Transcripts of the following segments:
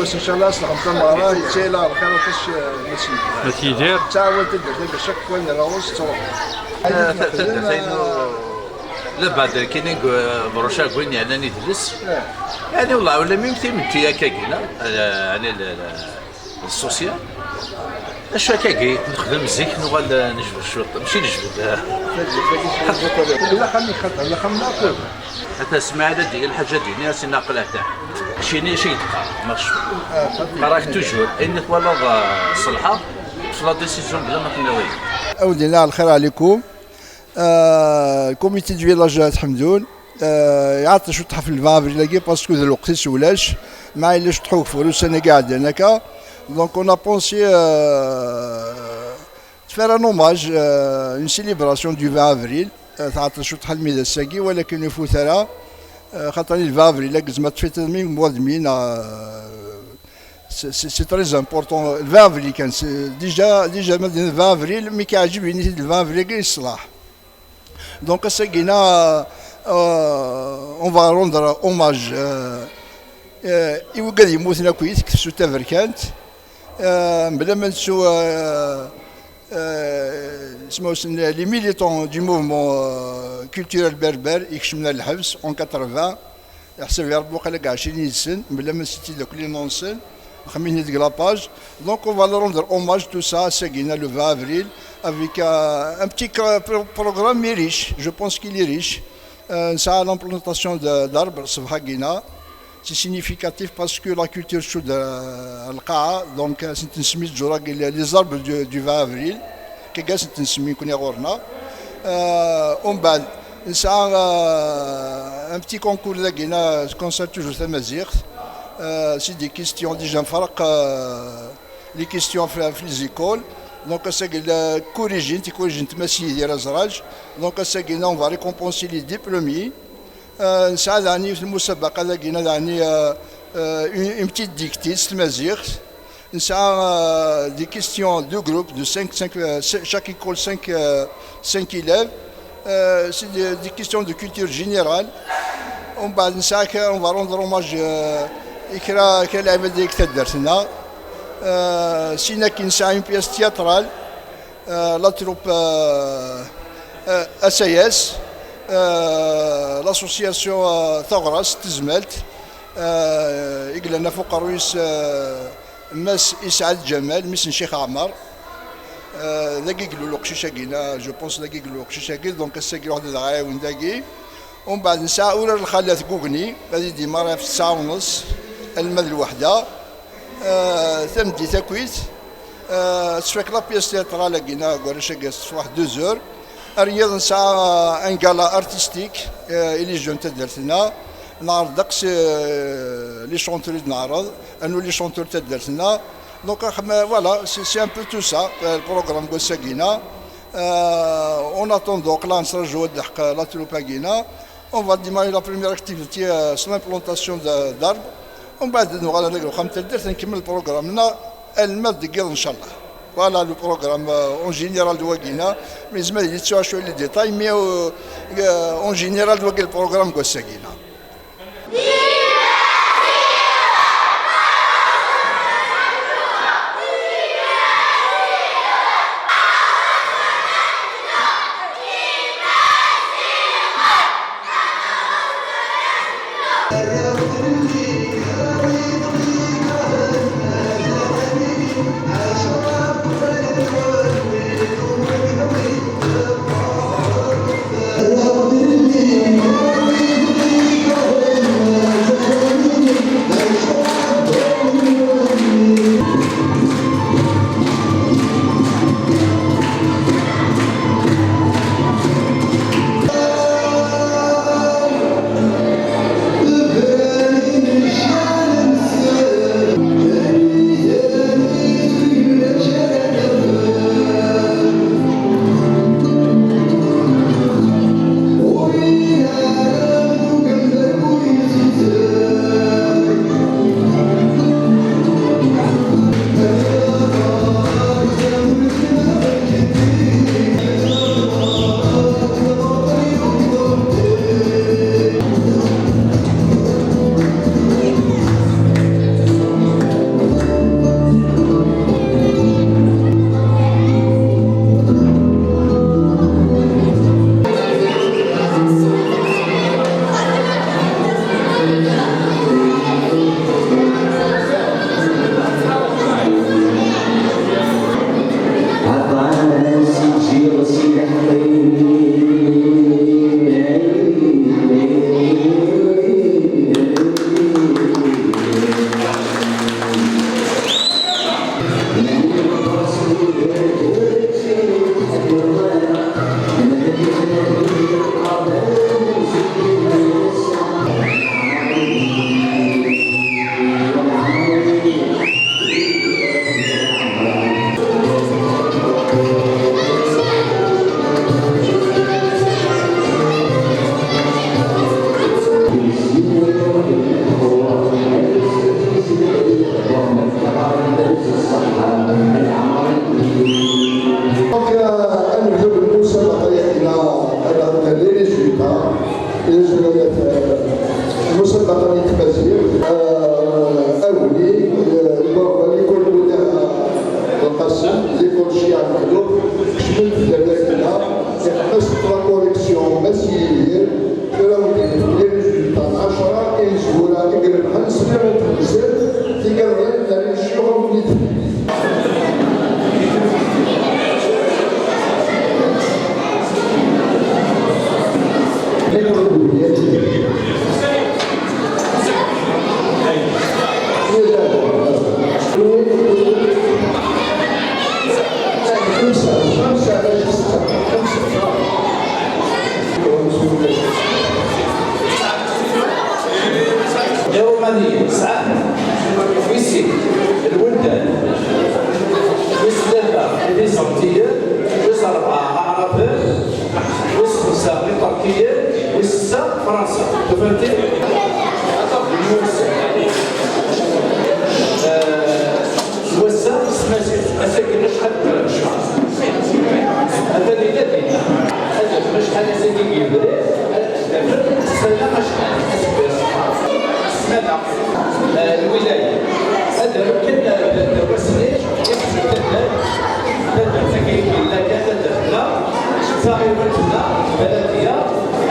ان شاء الله اصلح المره يتسالى الخير وكاش ماشي ما تيدير تعاود تدير شاك وين راوس تروح لا بعد كاينين بروشا كوين يعني ندرس يعني والله ولا ميمتي منتي هكاكينا يعني السوسيال اش هكاكي نخدم زيك نوال نجبد شويه ماشي نجبد لا خلي خطر لا خلنا ناكل حتى سمع هذا ديال الحاجه ديالي راسي ناقلها تاع شي يتقى ماكش راك توجور انك والله صلحه في لا ديسيزيون بلا ما تنوي اودينا الخير عليكم. الكوميتي ديال فيلاج حمدون يعطي شو تحف الفافري لاكي باسكو ذا الوقت سولاش مع اللي شطحوك فلوس انا قاعد هناك دونك اون ا بونسي تفير ان اوماج اون سيليبراسيون دو 20 افريل تعطي شو تحل ميدا الساقي ولكن يفوتها خاطر الفافري لا كزما تفيت من موالدمين سي تري امبورطون. 20 افريل كان ديجا مدينه 20 افريل مي كيعجبني 20 افريل كاين الصلاح. Donc on va rendre hommage يوجد يموتنا كويس كسو تافركانت بلا ما نسو اسمو لي ميليتون دو موفمون كولتورال بربر يكشمنا الحبس اون 80 يحسب يا ربي وقال لك 20 سن بلا ما نسيتي دوك لي نونسن خميني ديك لاباج. دونك on va leur rendre hommage tout ça Seguina le 20 avril avec un petit programme riche, je pense qu'il est riche. Ça l'implantation d'arbres Sabhagina, c'est significatif parce que la culture chaude al-Qa'a, donc c'est une semi les arbres du 20 avril, qui c'est une semi qu'on y a on bat ça un petit concours de Guina, concert toujours à Mazir. C'est des questions déjà les questions les écoles. Donc c'est la corrigine تماشي ديال الزراج. Donc c'est on va récompenser les diplômés. Ça يعني في المسابقة لقينا يعني une petite dictée تمازيغ. Ça des questions de groupe de 5 chaque école 5 élèves. C'est des questions de culture générale. On va rendre hommage إكرا كلعبة ديك تدرسنا سينا كنسا اون بياس تياترال لا تروب اساياس لاسوسياسيون ثغرس تزملت يقلنا فوق الرئيس ماس اسعاد جمال مس شيخ عمر لاكي قلو لوقشيشا كينا جو بونس لاكي قلو لوقشيشا كي دونك الساكي واحد العاون داكي ومن بعد نساء اولى الخالات كوكني هذه ديما في الساعه ونص المال الوحده ثمدي تاكويت تسفك لا بياس تياترال لقينا كوريشا كاس واحد 2 زور الرياض نسعى ان غالا ارتستيك الي جون تدرتنا نعرض داكس لي شونتور نعرض انو لي شونتور تدرتنا دونك فوالا سي ان بو تو سا البروغرام كو ساكينا اون اتون دوك لا نسرجو الضحك لا تروباكينا اون فا ديماري لا بريمير اكتيفيتي سو لامبلونطاسيون دارب ومن بعد نغادر نقرا خمسة درت نكمل بروغرامنا المال دقيق ان شاء الله. فوالا لو بروغرام اون جينيرال دواكينا مي زعما يتسوى شويه لي ديتاي مي اون جينيرال دواكي البروغرام كو ساكينا. مسابقة التمازيغ أولي ليكول بوداع القاسم ليكول الشيعة المحلوب كشمل في درداكنا يحمس لا كوليكسيون مسيرية كراودي في ريزولتا 10 كنزورة يقرب حنس نعمة تنزل تقرب لأن الشيوخ من رومانية 9 ويسي الولدان ويس 3 بيزنطية ويس 4 عربية ويس 5 تركية ويس 6 فرنسا فهمتي؟ وسا مساكن شحال شهر هذا اللي دابا هذا شحال سيدي يبري سنة شحال هذا الولاية هذا كنا الوسنيش تكيكي لك تدخل صاحبتنا بلدية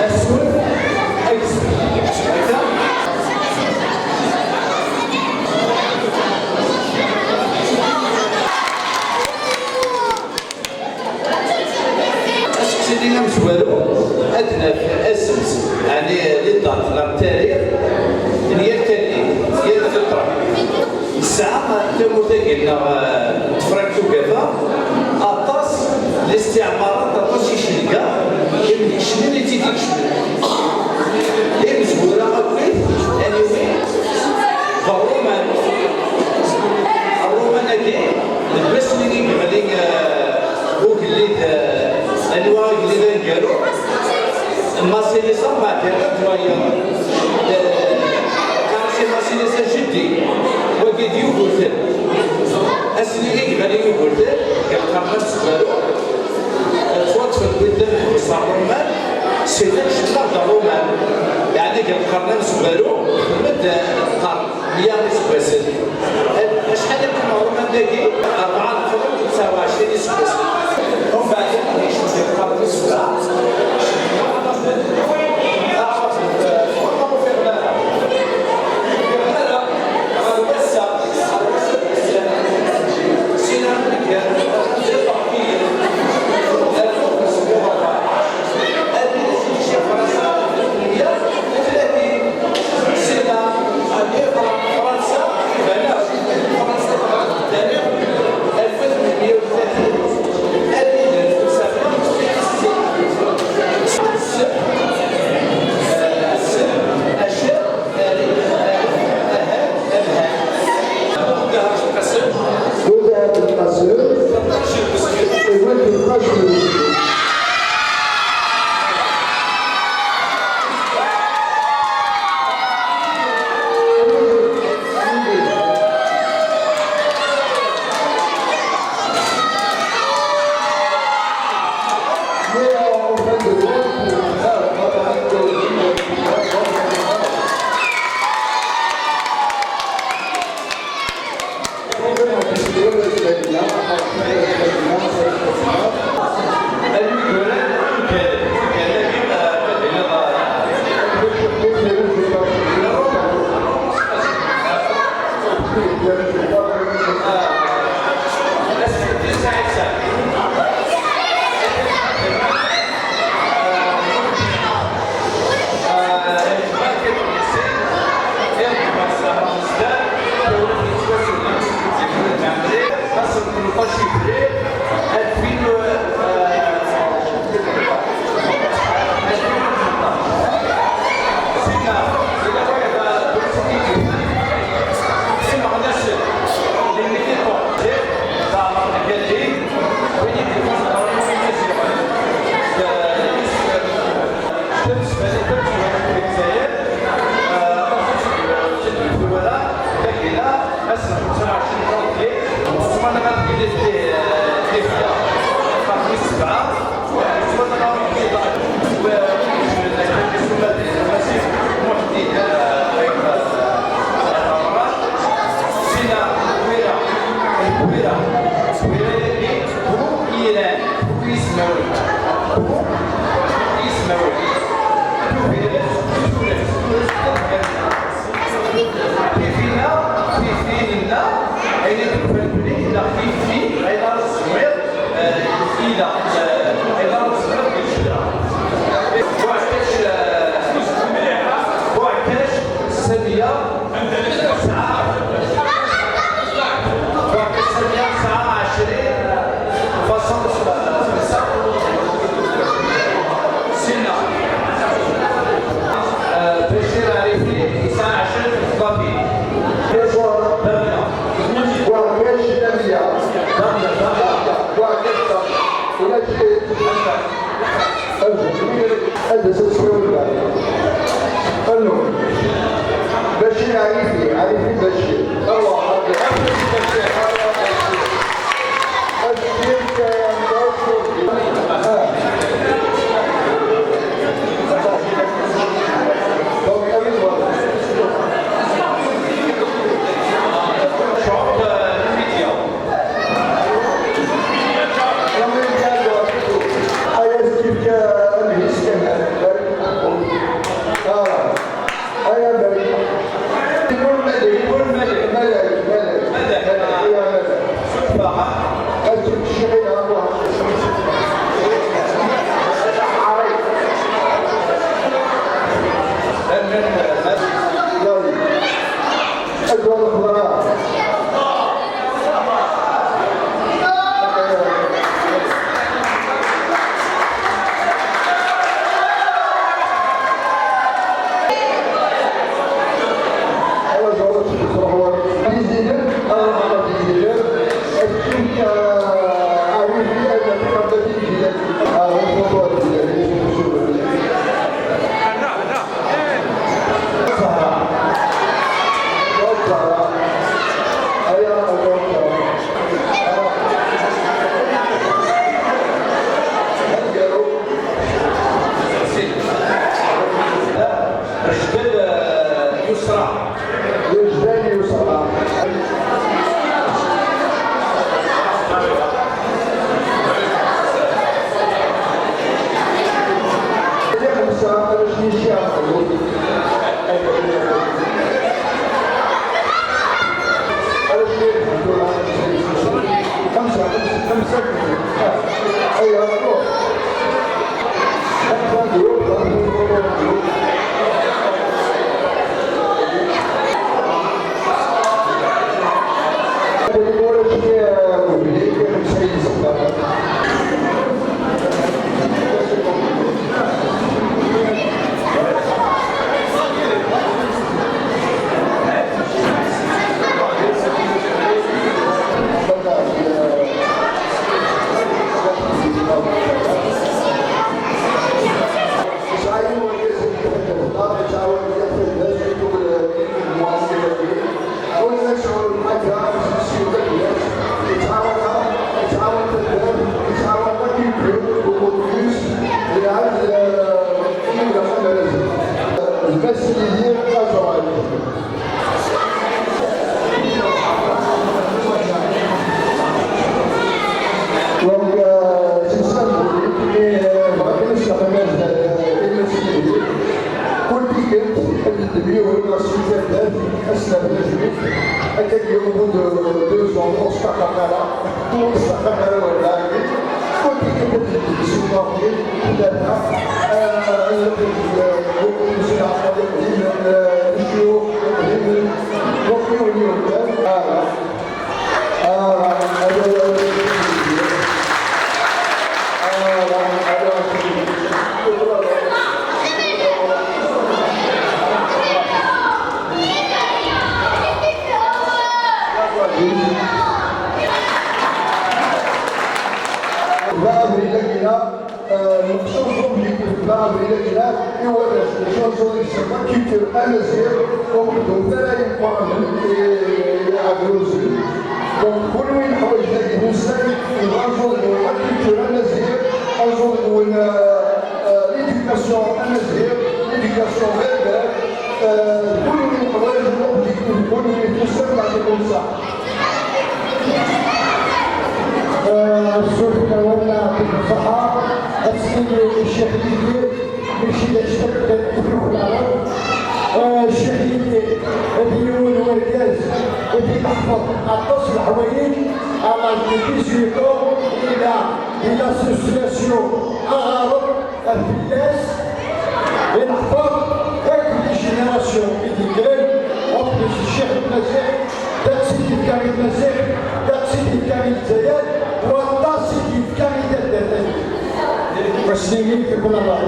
أسود أكسر سيدنا مشوارو أدنى في أسس يعني للضغط التاريخ هي التالي هي الفطرة الساعة تموتاقلنا تفرقتو كذا أطاس الاستعمارات أطاس يشلقا شنو اللي تيدي شنو هي مشهورة أكيد يعني الرومان أكيد البس اللي قبلين وقليت أنواع اللي قالوا الماسيليسا ما كانت شوية كان ماسيليسا جدي وقد يقول أسلي قبل يقول قال كمان سؤال توقف البلدان صار رومان سيدنا شنو رومان يعني قال كمان سؤالو مدة القرن 100 سنة شحال كان رومان داكي 4 29 سنة ومن بعد نعيشوا في القرن السبعة السامية ساعة الفاكهة السامية ساعة 20 فصل سنة بشير عريفي ساعة 20 في الضبي بشير عريفي بشير الله أكبر l'association arabe à Files et la femme avec les générations immigrées كامل المسيح دا سيدي كامل الجزائر ودا سيدي كامل الدردان مسلمين في كل مرة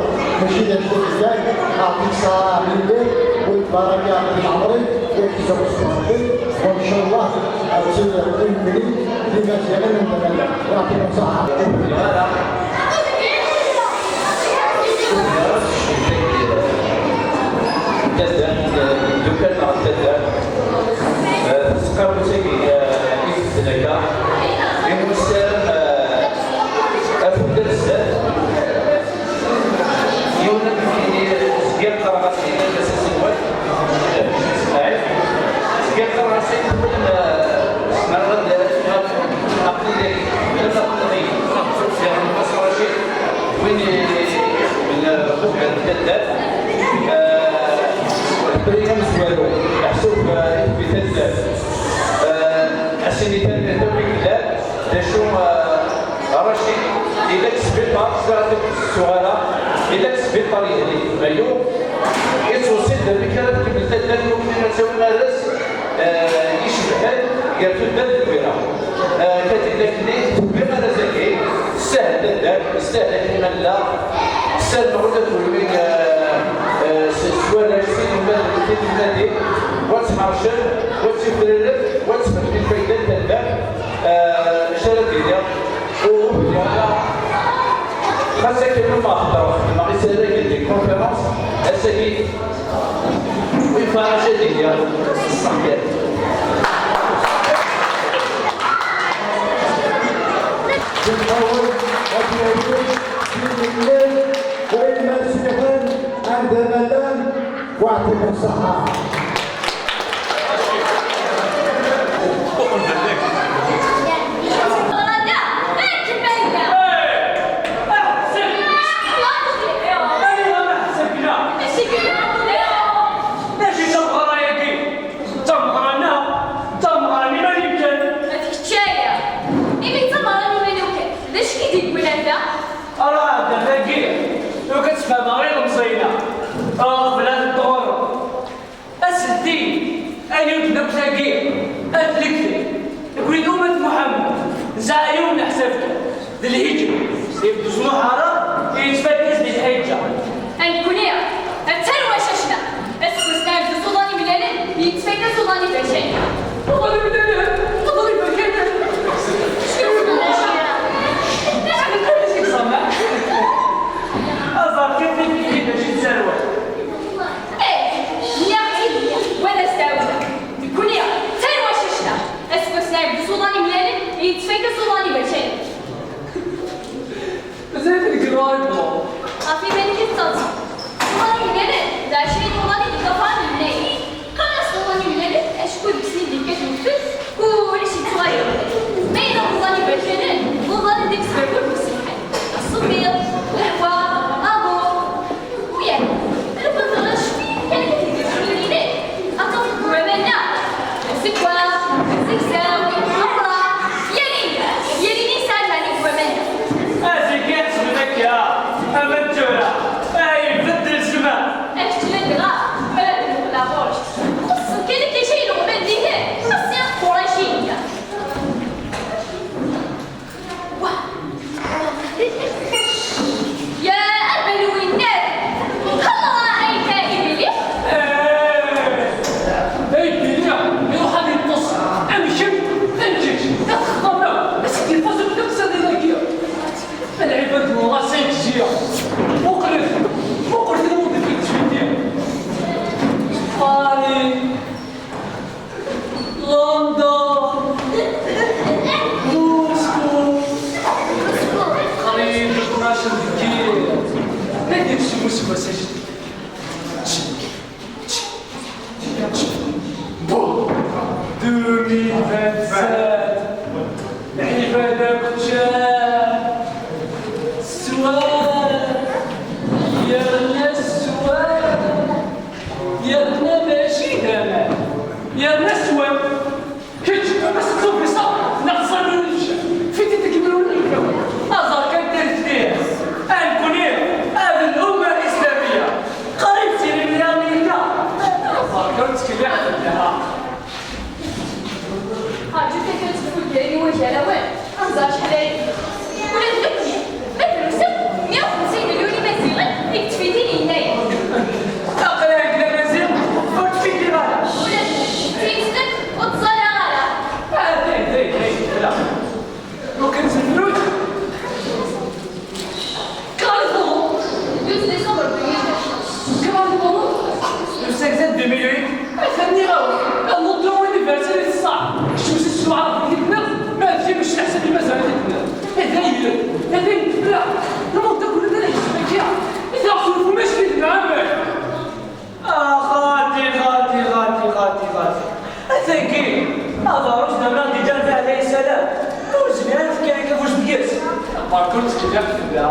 ماشي دا الجزائر أعطيك الصحة لله والبركة على عمرك ويكتب الصحابي وإن شاء الله أرسل الإنجليز لما زال من بلد يعطيكم الصحة دوكان مع التدار تسقر مساكي كيف تلاقى يمسام أفضل السد يونك في سقير قرغسين الأساس الوقت سقير قرغسين مرد أقليدي لما أقليدي يعني مصر رشيد وين من قبل التدار بريهم سوالو محسوب في تدار السنتين الدولي كلا داشو رشيد إلا كسبت صارت السؤالة إلا كسبت طريقة لي مايو يتوصل بكرة كمل تدار ممكن نسوي مدرس يشبهل قالتو تدار كبيرة كتدكني بما نزكي سهل تدار سهل كمان لا سهل نقول تقولين سؤال رشيد المادي واتمارشل واتفرلف واتفرلف الفايدة تدار شركية وبدأ خاصة كلمة ما أخطر ما رسالة كدي كونفرنس أساكي ويفارجة ديال الصحيح بالقول وبالعلم في الليل وإما سيفان عند ملان واعطيكم الصحة زعيون حسبته للهجرة يبدو شنو حرام يتفكس للحجة الكلية التروى ششنا السوستان في السوداني بلالين يتفكس السوداني بشيء والله بلالين والله بلالين أظهر كيف نبكي باش يتسروى ولا استاوزة الكلية تروى ششنا السوستان في السوداني بلالين يتفكس السوداني بشيء زي في القرايب في ذلك التصل السوداني بلالين ده شيء السوداني بالكفان الليل خلاص السوداني بلالين أشكو بسنين دي كتب مكتب كل شيء صغير ما إذا السوداني بلالين السوداني ديك سبب المسيحي الصبير الحوار أبو ويعني أنا كنت غشفي كان كتير يسولي أطفق بعملنا السكوى الزكساوي الأفراح يلي نسال عليك بعملنا أزكيت منك يا أمنتونا أي بدل الزمان أكتلت غا بلد لا بورش خصو كان شيء لو من ديه خصي قريشية يا أبلو النار الله عيك إبلي أي بليا يروح هذه النص أمشي أنجز تخطبنا بس كيف فازوا بنفسها ذلك العباد والله سيتجيا مقرف الموضوع في التشويتية باري لندن موسكو قريب 12 دقيقة ما يديرش موسكو سجد بو 2027 العبادة كتشاف السؤال يا السؤال يا ماشي دابا يا السؤال كتشوف بس تصوفي صح نقصر من الوجه فين تكبروا الكون أظهر كانت فيه الكونية هذه الأمة الإسلامية قريب سير من أمريكا أظهر كانت كبيرة لها وجه لوين انظر شحال ولا تذكرني ما فلوسك 150 مليون مازيغ يكتفيني هنايا أقلع كلا مزيغ وتفيدي غالا ولا تيزنك وتصلى غالا لا لو كنت الفلوس كارثة 12 ديسمبر 2000 كارثة le 5 2008 خلني غاوي النضو انيفرساري الصعب شو السرعة في الناس ما تجي مش احسن المزارع هذين لا المنطقة كلها لا يسمى إذا أخذوا مشكلة العمل غادي أثنكي هذا رشد من عند جانب عليه السلام ورجلات كان كيفوش بياس كنت كتاب في البيع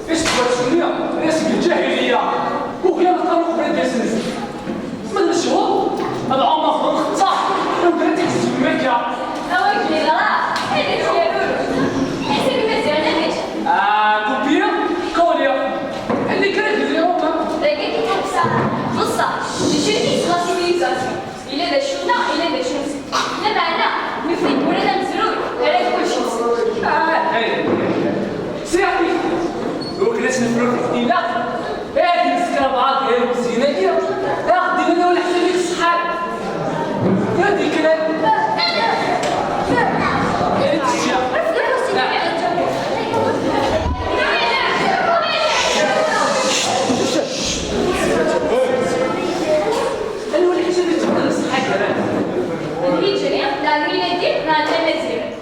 إيش تبغى ناس الجاهلية وكان الطرق بين ياسنس من الشهور هذا عمر خطا لو كانت تحسب مكة أوكي لا هذا يقولوا حسب المزيغ نمش كوبيا كوليا اللي كانت في روما لقيت كبسة بصة لشركة اسمها سيفيليزاسيون إلا دا شونا إلا دا شمس لا معنا مثل ولا دا مزروع ولا كل شمس سيحي وكلاش نفرق الدينة هذه السكرة بعض هي المزينة أخذ لنا ولا حسن لك الصحاب هذه كلام أنا ولا حسن لك الصحاب كمان الهجري لا ميلادي مع المزيغ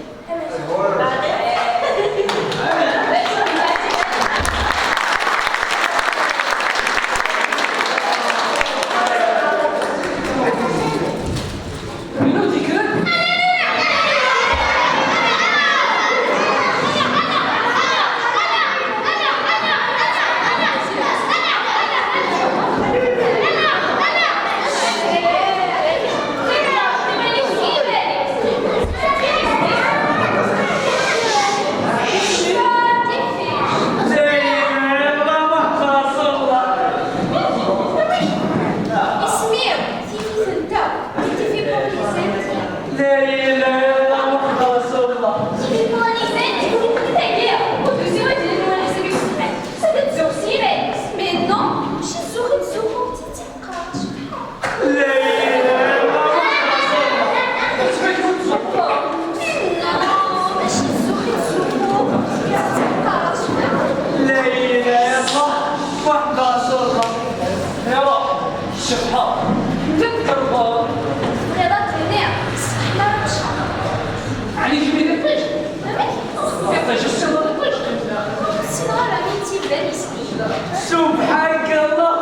سبحانك الله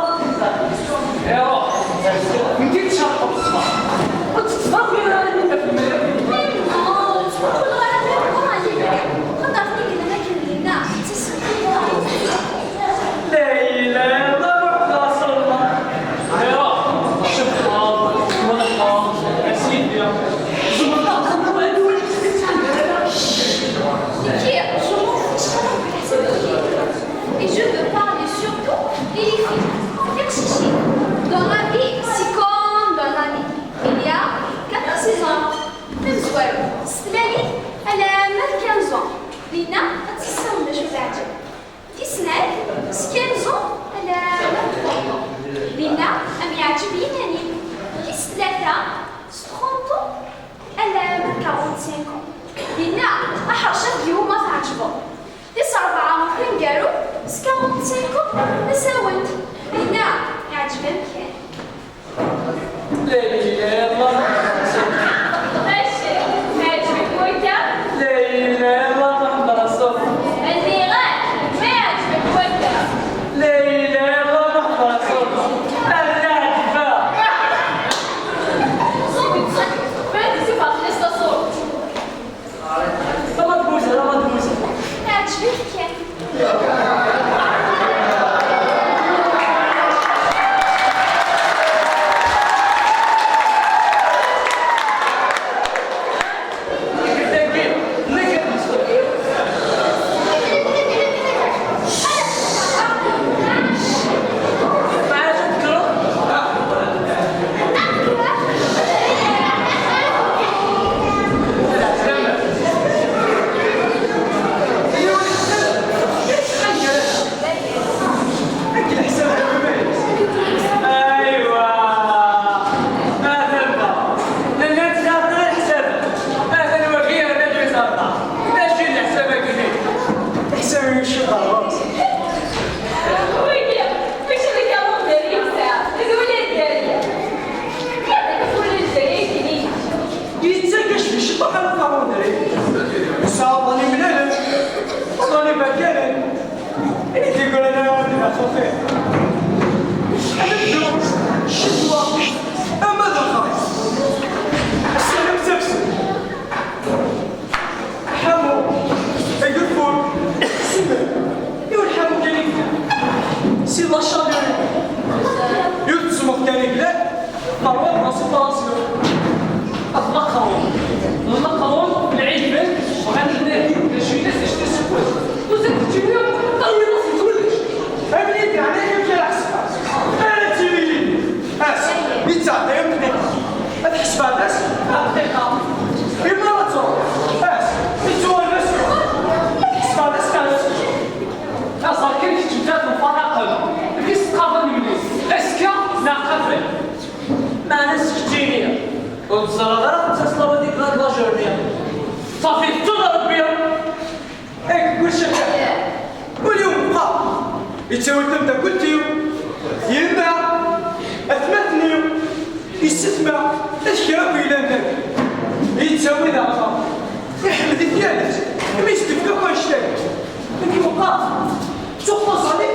يا روح انت تشرب الصباح وتتصرفي على انت في الملك لا اله الا الله رسول الله يا روح شبحان ونحان اسيديا زمرنا خمروا ادوي Et je veux parler surtout des filles. Réfléchis. Dans la vie, c'est comme dans la vie. Il y a 4 saisons. Même soir. Stlali, elle a 15 ans. Lina, elle s'en je vais dire. Disney, 15 ans, elle a 23 ans. Lina, elle m'a dit bien. Kislata, 30 ans, elle a 45 ans. Lina, elle a changé de ma femme. يصعب عمرين قالوا سكاوت سيكو نساوت لنا يعجبك لا اله الا الله ماشي يعجبك ويكا لا اله الا الله محمد رسول النيران ما يعجبك ويكا لا اله الا الله محمد رسول انا عجبا صوتي تصدق ما تسيبها في لسه صوت لا مدبوسه يعجبك فيه الدوش الشدوة أما ذا الخريص السلام تفسد حمو يقول سيبه يقول حمو كان يقول سي لا شابير يقول تسمق كان يقول مروان راسي براسيو المقرون العيبان وغادي نادي شي ناس يشتي السكوت وزاد تجيبو طوي راسي تولش فهمتي على كيف كيحسب انا تيلي بيتزا دايما ما تحسب الناس دقيقه بمراتو بيتزا الناس تحسب الناس كانت اصلا كاين شي جدات مفارقه كيس تقابل مني اسكا ناقفل ما ناس كتينيه والزرادة تسلوا ديك لا جورنيا صافي تضرب بيا هيك كل شيء واليوم بقى يتساوي تمدا قلتيو يما اثبتني يستثمر اشكاوي الى النبي يتساوي ذا يحمد ديالك ما يستفدك واش تاك لكن بقى تخلص عليك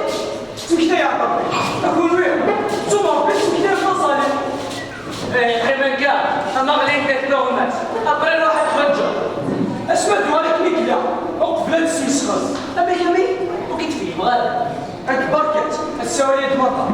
تمشي يا ربي اكون وين ثم ربي تمشي تخلص عليك حيوان كاع اما غلين كتنوغمات ابري واحد خرجه اسمعت عليك ميكلا وقف لا تسمسخز اما يمي وكتفي مغاد هاك بركت السواليد مطر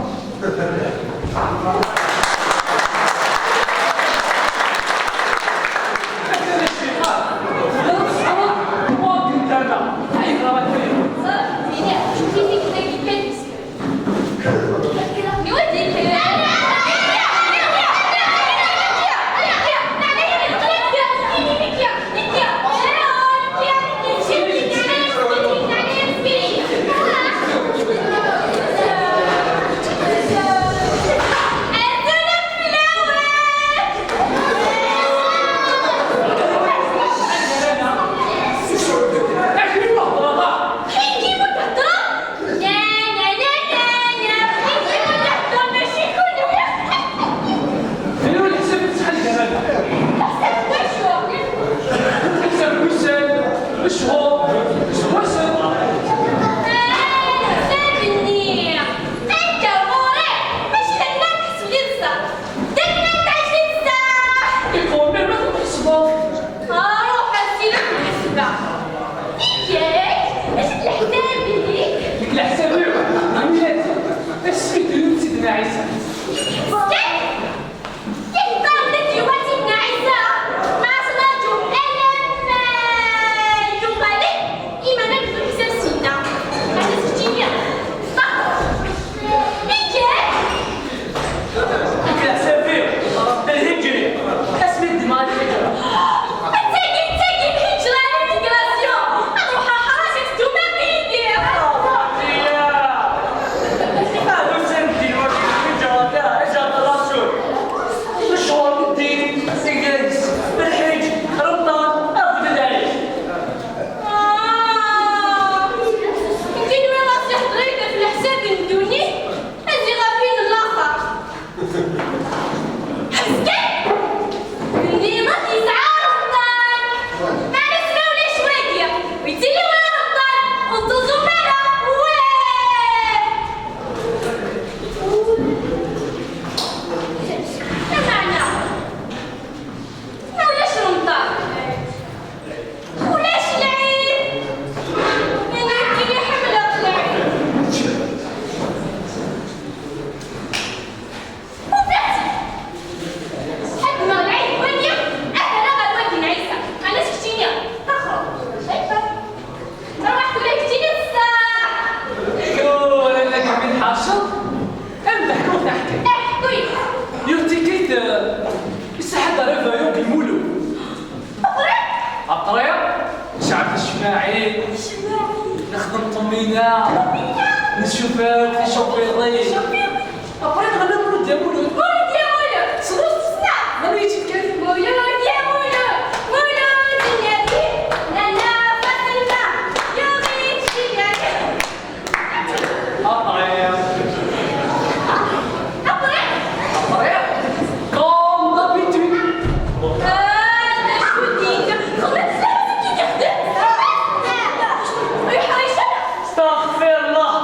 نخدم طمينة نشوفك في شوبيري أبري نغنى مولود يا مولود مولود يا مولود صدوق تسمع ما بغيتي تكلم مولود يا مولود مولود النبي لنا فاطمة يغيب شيئا أبري أبري كوم دابيتوي أنا شو ديك خلص سلامتك يخدم استغفر الله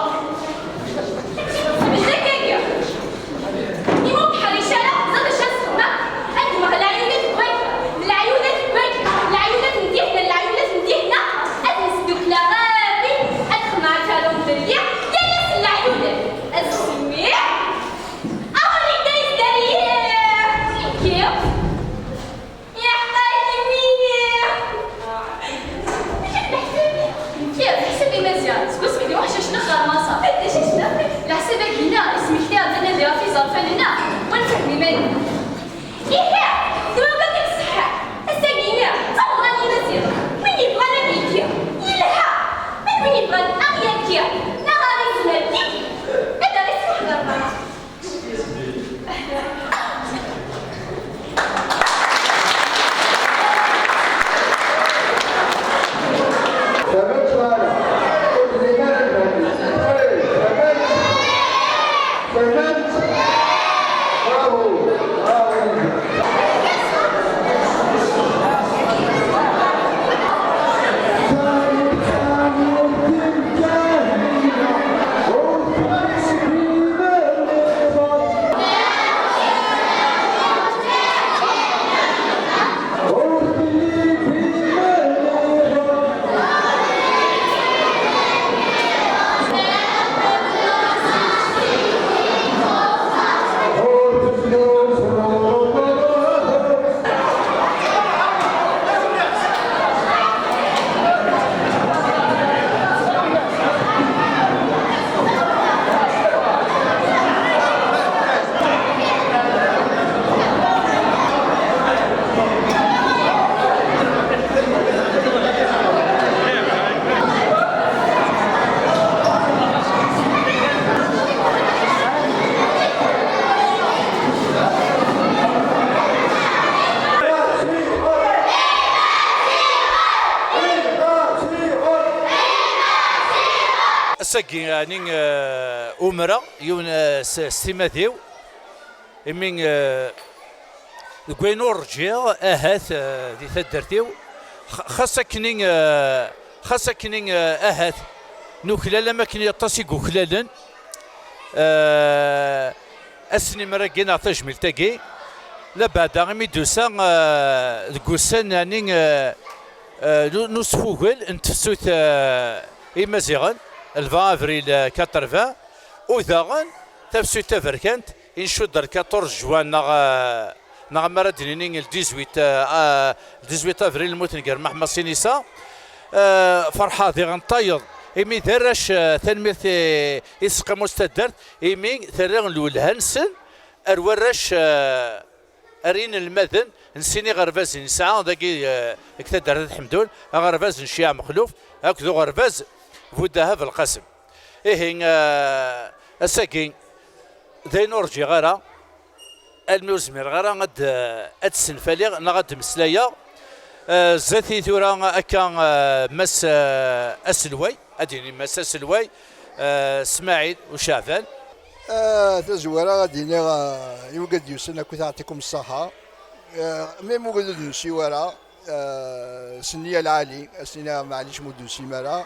اساكي يعني امرا يون ستيماثيو من كوينور رجيا اهات دي تدرتيو خاصة كنين اهات نوكلا لما كني يطاسي كوكلالا اسني مراكينا تجميل تاكي لا بعد غيمي دوسا كوسان يعني نوسفوغل انتفسوت إمازيغان 20 افريل 80 وذاغن تفسوت تفركانت انشود 14 جوان نغ مرادنين 18 افريل الموتنقر محمد سينيسا فرحة ذي غنطايض إمي ذراش تنميث إسقى مستدرت إمي ثرغن الولهنسن أروراش أرين المذن نسيني غرفاز نسعى ذاكي اكتدر حمدون غرفاز نشيع مخلوف هكذا غرفاز فودها في القسم إيه أساكين ذي نورجي غارة الموزمير غارة غد أتسنفاليغ نغد مسلايا زاتي ثورا أكان مس أسلوي أديني مس أسلوي اسماعيل وشعفان تزورا غادي يوجد يوسنا كنت أعطيكم الصحة ميم وجد نسي ورا سنية العالي سنية معليش مدوسي مرا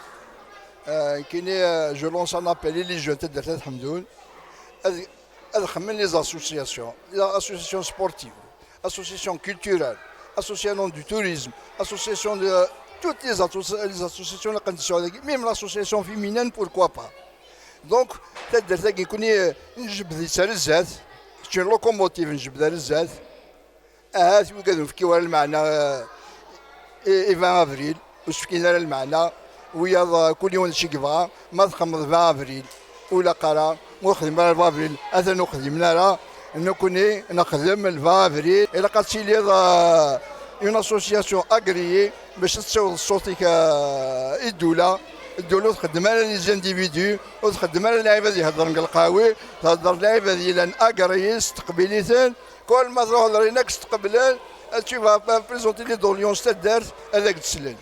كيني جو لونس ان ابيلي لي جون تدرت حمدون خمن لي زاسوسياسيون سبورتيف associations culturelles associations du tourisme associations de toutes les associations même l'association féminine pourquoi pas donc تدرت كيكوني نجبد الزاد شي لوكوموتيف نجبد الزاد هات وقالوا في ورا المعنى إيفان افريل وسفكينا المعنى ويا كل يوم شي كيفا ما تخمض 20 افريل ولا قرا ونخدم 20 افريل هذا نخدم لنا نكوني نخدم 20 افريل الا قالت لي اون اسوسياسيون اغريي باش تصاوب صوتك الدوله تخدم على لي زانديفيدو وتخدم على اللعيبه اللي يهضر القهوي تهضر اللعيبه ديال اغريس تقبيليتين كل ما تروح لريناك تقبلان tu vas présenter les doléances تدارت هذاك تسلل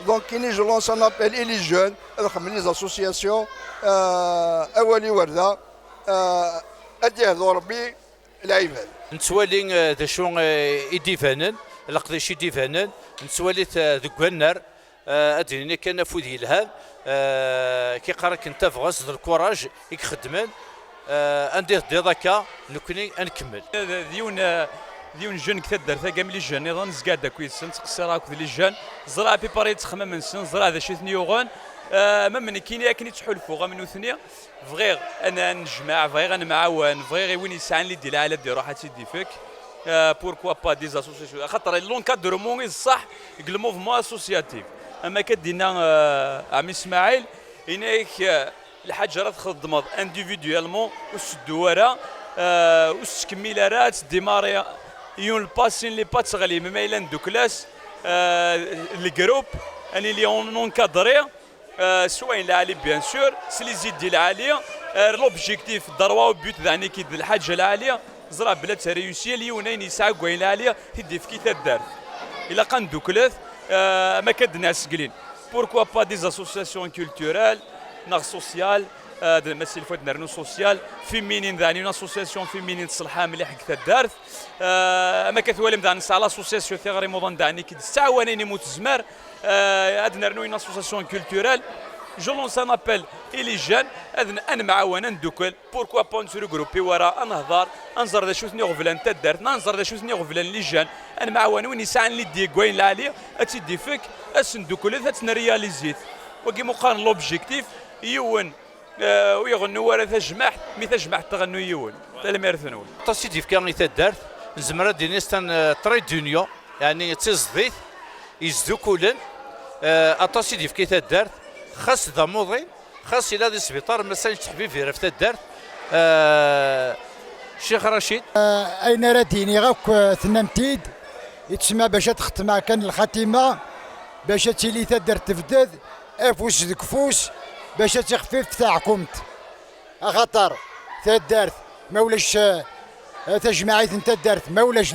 دونك كاينين جو لونس ان ابيل اي لي جون خمن لي زاسوسياسيون اولي ورده ادي هذو ربي العباد نتوالي ذا شو يديفانن لقداش يديفانن نتوالي ذوك النار اديني كان فودي الهام كي قراك انت فغاس الكوراج يخدمان اندير دي ذاكا نكوني نكمل ديون جون كثدر ثا كامل الجن نظام زكاده كويس تقصر هاك ذي الجن زرع بيباري تخمم من سن زرع ذا شي ثنيوغان ما من كاين كني تحلفوا غا من ثنيا فغير انا نجمع فغير انا معاون فغير وين يسعن لي ديال على دي روحها تيدي فيك بوركوا با دي اسوسياسيون خاطر لونكادرمون صح يقول موفمون اسوسياتيف اما كدينا عمي اسماعيل هناك الحاجه راه تخدم انديفيدوالمون والسدواره والتكميلات ديماري يون الباسين لي بات غالي ما الا ندو كلاس الجروب اني لي اون كادري سواء العالي بيان سور سلي زيد ديال العاليه لوبجيكتيف دروا بيوت يعني كي الحاجه العاليه زرا بلا تريوسي ليونين يسعى كوين العاليه تدي في كي تدار الا قندو كلاث ما كدنا سكلين بوركوا با دي اسوسياسيون كولتورال ناغ سوسيال مثل فوت نرنو سوسيال فيمينين ذاني اون اسوسياسيون فيمينين تصلحها مليح كثا دارت اما كثوالم ذان نسعى لاسوسياسيون ثيغري موضان داني كي تستعوانيني متزمر هاد نرنو اون اسوسياسيون كولتورال جو لونس ان ابل الي جان انا معاونه ندوكل بوركوا با نسرو جروبي ورا نهضر انظر ذا شو ثني غفلان تا دارت ننظر ذا شو ثني غفلان لي جان انا معاونه وين يسعن لي دي كوين العاليه اتيدي فيك اسندوكل ذات نرياليزيت وكي مقارن لوبجيكتيف يون ويغنوا ورا تجمع مي تجمع تغنوا يون لا ميرثنول تصيدي في كان تدارت زمرا دينيستان تري دنيا يعني تزديت يزدوكولن اتصيدي في كي تدارت خاص ذا موضي خاص الى ذي السبيطار مثلا تحبيب في رفت الدارت شيخ رشيد اين راتيني غاك ثنمتيد يتسمى باش تختم كان الخاتمه باش تيلي تدار تفدد افوس دكفوس باش تخفيف تاعكم خاطر تدارت ما ولاش تجمعيت انت دارت ما ولاش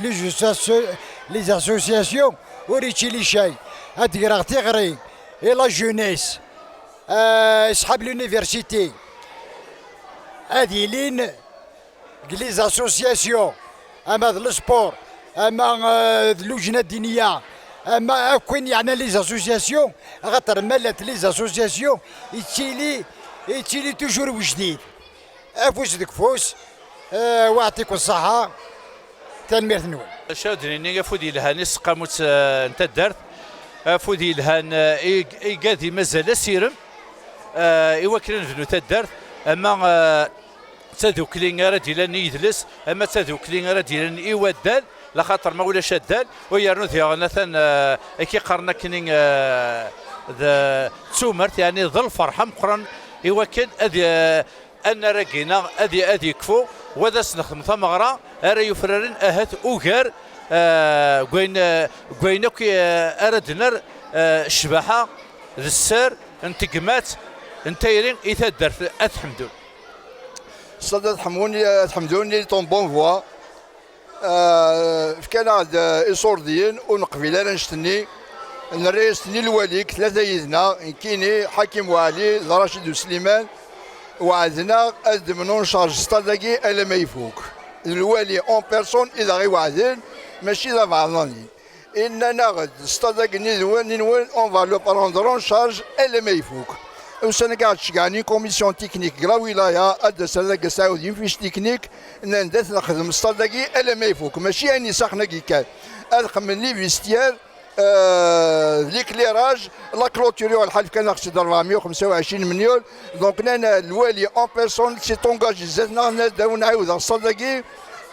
لي زاسوسياسيون وريتي لي شاي هاد تغري الا جونيس اصحاب لونيفرسيتي هذه لين لي اسوسياسيون، اما ذا السبور، اما اللجنه الدينيه، اما كوين يعني لي اسوسياسيون خاطر مالت لي اسوسياسيون يتيلي توجور وجديد. افوس ديك فوس ويعطيكم الصحه تنمير نول. شادريني فودي الهان سقاموت انت الدرت فودي الهان ايقادي مازال سيرم ايوا كنا نفنو تدرت اما تذوكلين راه ديال يدلس، اما تذوكلين راه ديال ايوادال لا خاطر ما ولاش الدال ويرنو ذي مثلا كي قرنا كنين ذا تسومرت يعني ظل الفرحه مقرن ايوا كان ان راكينا ادي كفو وذا سنخدم ثمغرا راه يفررن اهات اوغار كوين كي اردنا الشباحه ذا السر انتقمات انتيرين يتدر اتحمدون استاذ تحمدوني طون بون فوا كان عاد إصورديين ونقبل انا نشتني الرئيس الوالي ثلاثه يدنا كيني حكيم وعلي راشد وسليمان وعدنا ادمنون شارج ستاداكي الا ما يفوق الوالي اون بيرسون اذا غي وعدين ماشي لا بعضني اننا غد ستاداكي نينوان اون فا لو باروندرون شارج الا ما يفوق وسنة قاعد تشجعني كوميسيون تكنيك لا ولاية أدى سنة سعوديين فيش تكنيك ندث نخدم ستاداكي الا ما يفوق ماشي اني ساخنا كي كان ادخل لي فيستير ليكليراج لا كلوتوري الحال كان نقصد 425 مليون دونك انا الوالي اون بيرسون سي تونجاجي زادنا نبداو نعاود الصداقي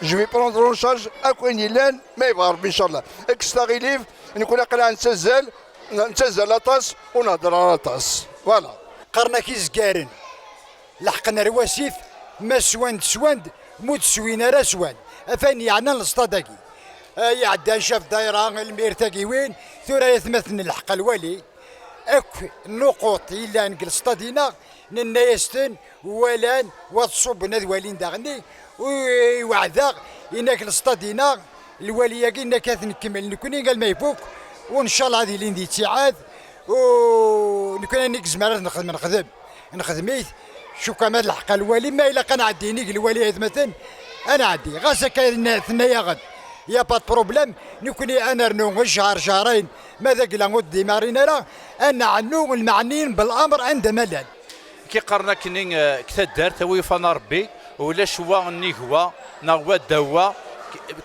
جو في بروندر اون شارج اكوين لان ما يبغى ربي ان شاء الله اكسترا ريليف نكون قلع نتزل لاطاس ونهضر على لاطاس فوالا. قرنا كي زكارن لحقنا رواسيف ما سواند مود سوينا راه سواند افاني عنا الصداقي يعدى شاف دايره الميرتاكي وين ثورة يثمثن الحق الوالي اك النقوط الا نقل ستادينا ننايستن ولان وتصوبنا الوالين داغني ويوعدا انك الستادينا الوالي كنا كاث نكمل نكوني قال ما يفوق وان شاء الله هذه اللي ندي اتعاد ونكون نيك زمارات نخدميت شو كمان الحق الوالي ما الا قنعديني الوالي مثلا انا عدي غاسا كاين ثنايا غد يا با بروبليم نكوني انا رنو شهرين ماذا قلا غد ديمارينا راه انا عنو المعنيين بالامر عند ملل كي قرنا كنين كتدار توي فانا ربي ولا شوا نيكوا نغوا دوا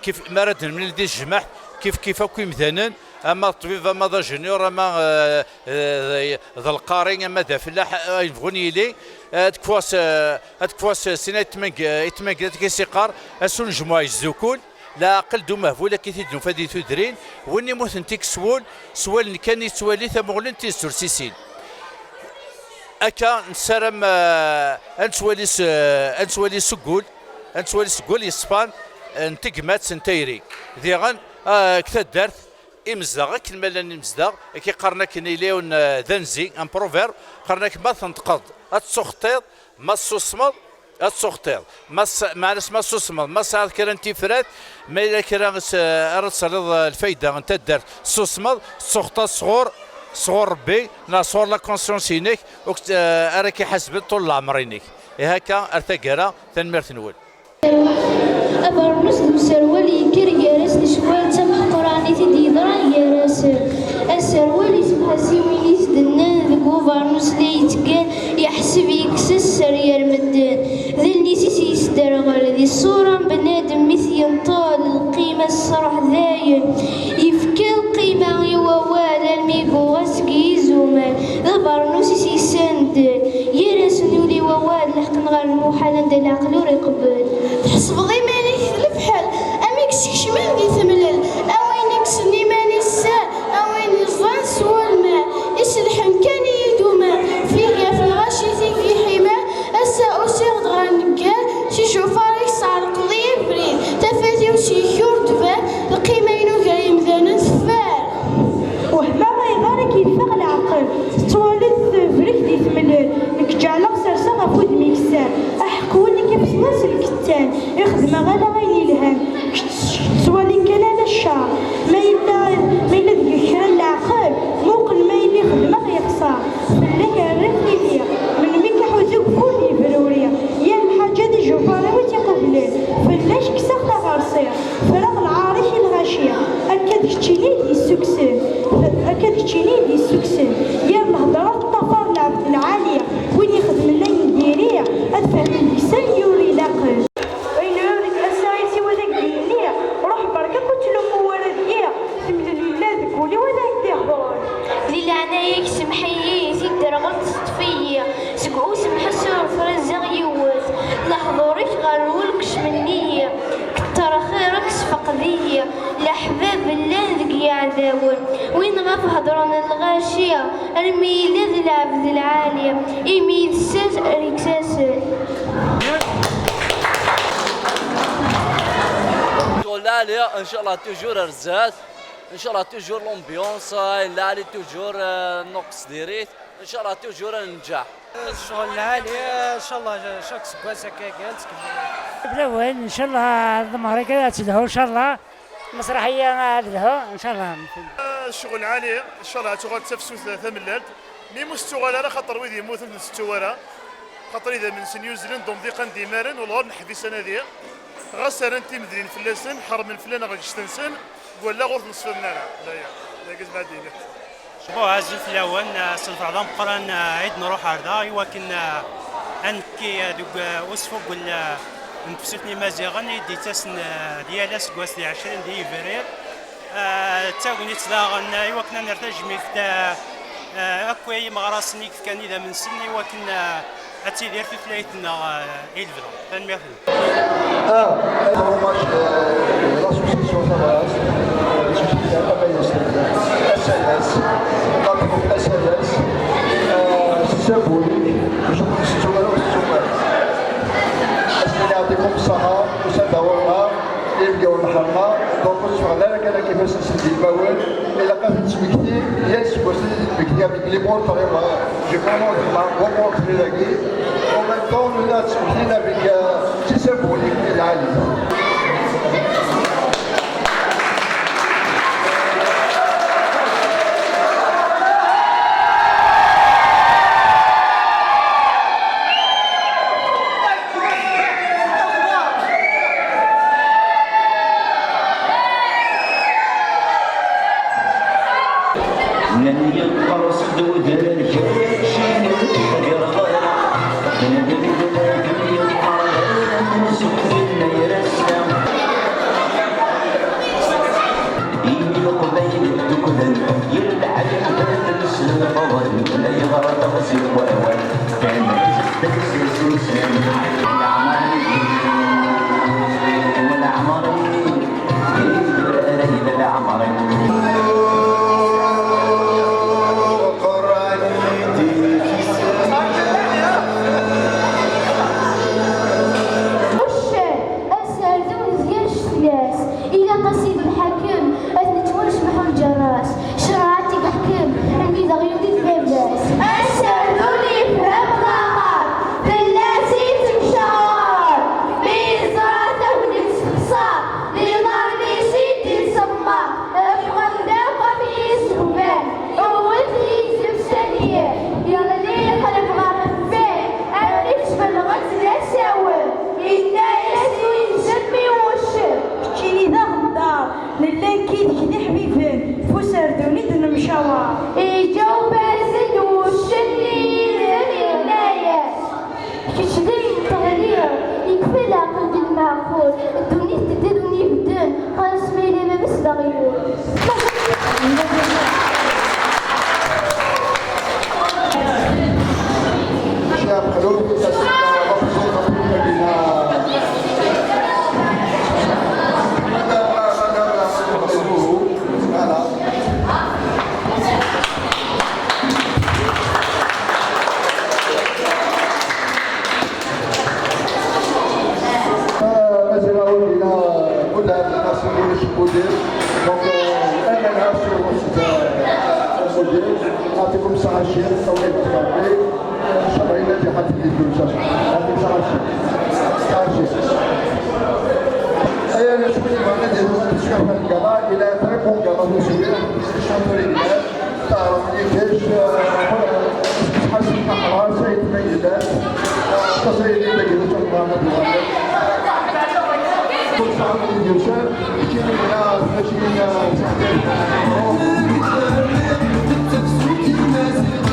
كيف مرد من دي الجماح كيف كوي مثلا اما الطبيب اما ذا جونيور اما ذا القارين اما ذا فلاح يبغوني لي تكواس سنه يتمنق كيسيقار اسون جموع الزكول لا اقل دو مهفوله كي تدو فادي تدرين وني موثنتيك سوال كان يتوالي ثمغلن تيستور سيسين اكا نسرم انتوالي سقول يسبان انتقمات سنتيري ذي غن كتدارت امزداغ كلمه لاني مزداغ كي قرنا كني ليون ذنزي ان بروفير قرنا ما تنتقض اتسوختيض ما السوسمض السوختيض ما نسمى السوسمض ما صار كرا تيفرات ما الا كرا ارسل الفايده انت دار السوسمض السوخطه صغور ربي ناصور لا كونسيونسينيك راكي حسبت طول عمرينيك هكا ارتقرا تنمير نول أبر مسلم سروالي كير يارس نشوال تم قراني تدي ضران يارس السروالي سمها سيويني سدنان ذكو فارنوس ليتكان يحسب يكسس سرير مدان ذلني سيسي يسدر غالي الصورة بنادم مثل طال القيمة الصرح ذاين يفكى القيمة يووال الميقو غسكي زومان ذا فارنوس سيسي ساندان يارس نولي ووال لحقن غير المحال ندى العقل وريقبال تحسب غيماني الفحل اميك شكشمان دي ثملل اوينك سني ماني السال اوين الظن سوى الماء يسلحن كان يدوما فيا في الغاشي في حماه اسا اسير دغنكا شي شوفاري صار قضيه بريد تفاتي وشي كور دفا القيمه ينو كريم يسمد الولاد قولي ولا يدير ليلة عنايك سمحيي تيدر غلط تطفيي سقعو سمح السور فرزق يوز لحضورك غرولكش مني كتر خيرك سفقدي لحباب الله ذك يعذاون وين غاف هضرنا الغاشية الميلاد العبد العالية إيميد الساس ريكساسل لا ان شاء الله توجور رزاز ان شاء الله توجور لومبيونس لا علي توجور نقص ديريت ان شاء الله توجور النجاح الشغل العالي ان شاء الله شاك سكواسا كاكال بالاول ان شاء الله الظمهري كذا تلهو ان شاء الله مسرحيه تلهو ان شاء الله الشغل العالي ان شاء الله تغاد تفسو ثلاثه من الليل مي مستوى راه خاطر ويدي يموت من ستوى خاطر اذا من نيوزيلاند ضمضيقا ديمارن والله نحبي سنه ذي غسر انت مدرين فلاسن حرم من فلان غاك شتنسن ولا غور نصف لنا لا كاز بعد دينا شبو عازل في الاول صنف عظام قران عيد نروح هذا ولكن انكي دوك وصفوا ولا نفسني مازيغن يدي تاسن ديالاس كواسلي 20 دي فبراير تاغني تلاغن ايوا كنا نرتجمي في اكوي مغراسني كان اذا من سني ولكن أتيدير في ثلاثنا إلفرا تنمية l'association Salas, SAS, SAS, symbolique, je pense que c'est يعطيكم الصحة وسداونا يبقاو الحرمة دونك الشغل كان كيفاش نسدي الموال إلا كانت تمكتي يس وسدي تمكتي avec les bons طريقة j'ai vraiment rencontré la guide en même temps nous là تمكتينا avec c'est symbolique العالي نعطيكم ساعة الشيخ توقيت التربي شراينا في حد الدوشة نعطيكم ساعة الشيخ أيا نشوفي معنا ديالو تشكر في القضاء إلى تركوا قضاء مسؤولين الشهر الإنجاز تعرفني كيفاش تحسن أحرار سيد ميلاد تصريح اللي تجد تنظامات الغالب كل ساعة من الدوشة كيف الناس ماشيين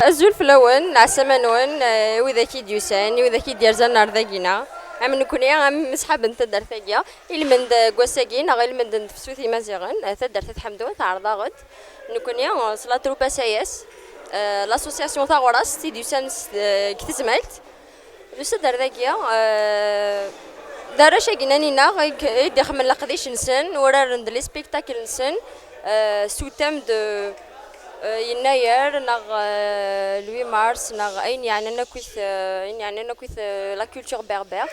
الزول في الأول عسمانون وإذا كي ديوسان وإذا كي دير زنار ذاكينا عم نكون عم مسحب انت درثاجيا اللي من قوساجين غير من دفسوثي مزيغن تدرت حمدون تعرضاغد نكون صلاة تروبا سايس l'association Thagoras c'est du sens كتزملت بس درثاجيا دار شاكينا نينا يدخل من لقديش نسن ورا رند لي سبيكتاكل نسن سو تيم دو يناير نغ 8 مارس نغ اين يعني انا كويث لا كولتور بربر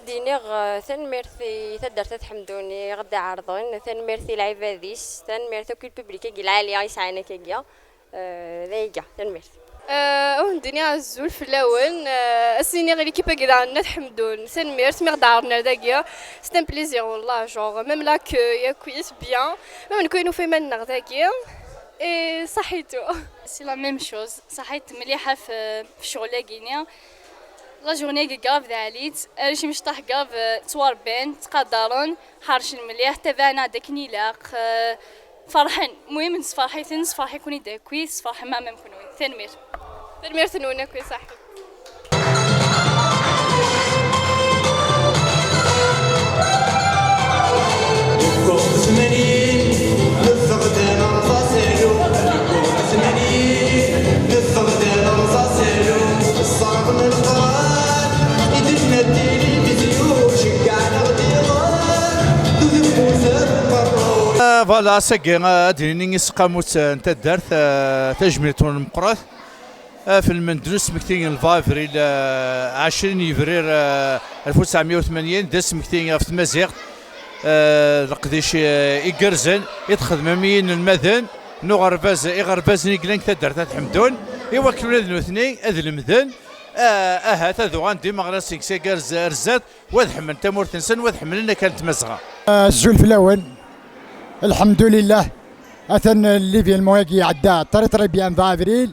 دينيغ ثان ميرثي تدر تحمدوني غدا عرضون ثان ميرثي العباديس ثان ميرثي كل بوبليكا كي العاليه يسعنا كيا ذايجا ثان ميرثي الدنيا الزول في الاول السيني غير كيبا كدا نتحمدون ثان ميرث مي غدا عرضنا داكيا سي ان بليزير والله جونغ ميم لا كو يا كويس بيان ميم نكونوا في مالنا داكيا اي صحيتو سي لا ميم شوز صحيت مليحه في الشغل كينيا لا جورني كاف داليت شي مشطح كاف تواربين تقدرون حارش مليح تبعنا داك نيلاق فرحان المهم نصفرحي نصفرحي كوني دا كويس فرح ما كونوا تنمير تنونا كويس صحي فوالا ساكي ديني سقاموت انت دارت تجميلتون المقرات في المندروس مكتين الفافريل 20 يفرير 1980 داس مكتين في تمازيغ القديش يقرزن يدخل مامين المذن نو غرباز غرباز نيكلان تدارت حمدون يوكلوا الاثنين هذ المذن هات هذو غندي مغرسيك ساكر رزات وذحمن تمور تنسن وذحمن لنا كانت مزغه الزول في الاول الحمد لله اثن اللي في المواقي عدا طري بيان افريل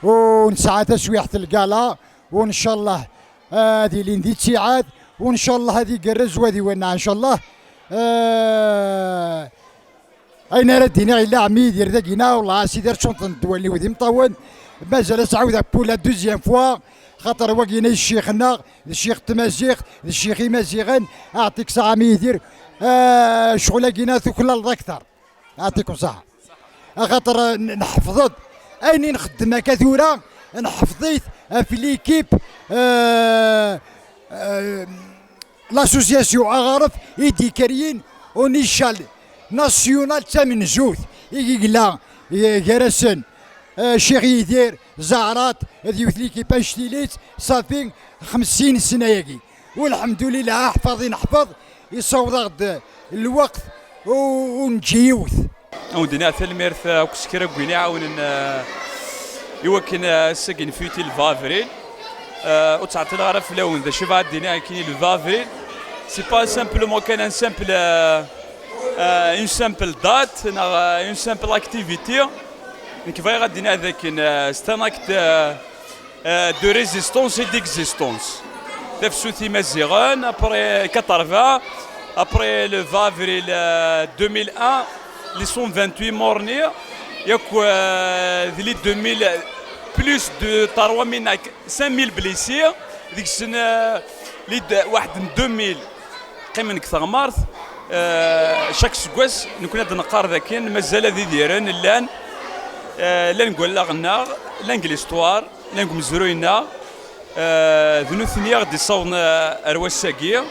ونسعى تسويحة القالا وان شاء الله هذه اللي ندي تسيعات وان شاء الله هذه قرز وهذه ونا ان شاء الله اين ردينا الا عمي يدير ذاكينا والله سيدي رشونط الدولي وذي مطون مازال تعاود بولا دوزيام فوا خاطر وقينا الشيخنا الشيخ تمازيغ الشيخ مازيغن اعطيك ساعه عمي يدير شغل لقينا كل اكثر يعطيكم صحه خاطر نحفظت ايني نخدم كثوره نحفظيت في ليكيب لاسوسياسيون اغارف ايديكاريين ونيشال ناسيونال تامن زوث يقلا جرسن شيخ يدير زعرات هذه في ليكيب اشتيليت صافي 50 سنه ياكي والحمد لله احفظ نحفظ يصوض غد الوقت ونجيوث ودنا ثلميرث كسكرا كويني عاون يوكن ساكن فيتي الفافريل وتعطي الغرف لون ذا شوف عندنا كاين الفافريل سي با سامبلومون كان ان سامبل اون سامبل دات اون سامبل اكتيفيتي كيف غادينا ذاك ستان اكت دو ريزيستونس اي ديكزيستونس تفسوثي مازيغان ابري 80 après le 20 avril 2001 les 128 morts ياك 2000 plus de 5000 blessés ديك السنه واحد 2000 قيمن كثر مارث شاك سكواس نكون هاد نقار ذاكين مازال ذي ديران لان لا نقول لا غناغ لا نقليستوار لا نقول مزروينا ذنو ثنيا غادي صونا ارواساكيه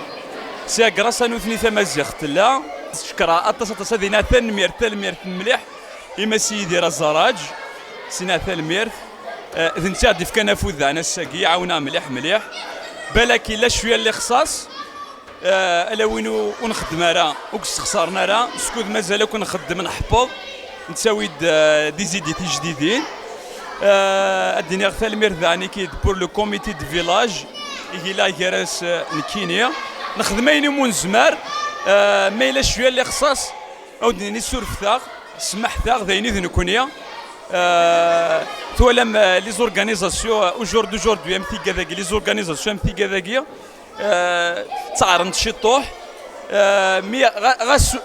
سي كراس نوثني تمازيغت لا شكرا اطاس هذينا تنمير مليح إما سيدي رزراج سينا ثالميرث ذنتا ديف كان فوذ انا الساقي عاونا مليح بالك لا شويه اللي خصاص الا وينو ونخدم راه وكستخسرنا راه سكوت مازال كنخدم نحفظ نساوي دي زيديتي جديدين الدنيا ثالميرث ثاني كيد بور لو كوميتي دو فيلاج يجي لا جراس نكينيا نخدم ايني مونزمار ما الا شويه اللي خصاص عاودني نسور ثاغ سمح ثاغ ذايني ذي نكونيا تولم لي زورغانيزاسيون اوجوردي ام ثي كذاكي لي زورغانيزاسيون ام ثي كذاكي تعرض شي طوح مي غاس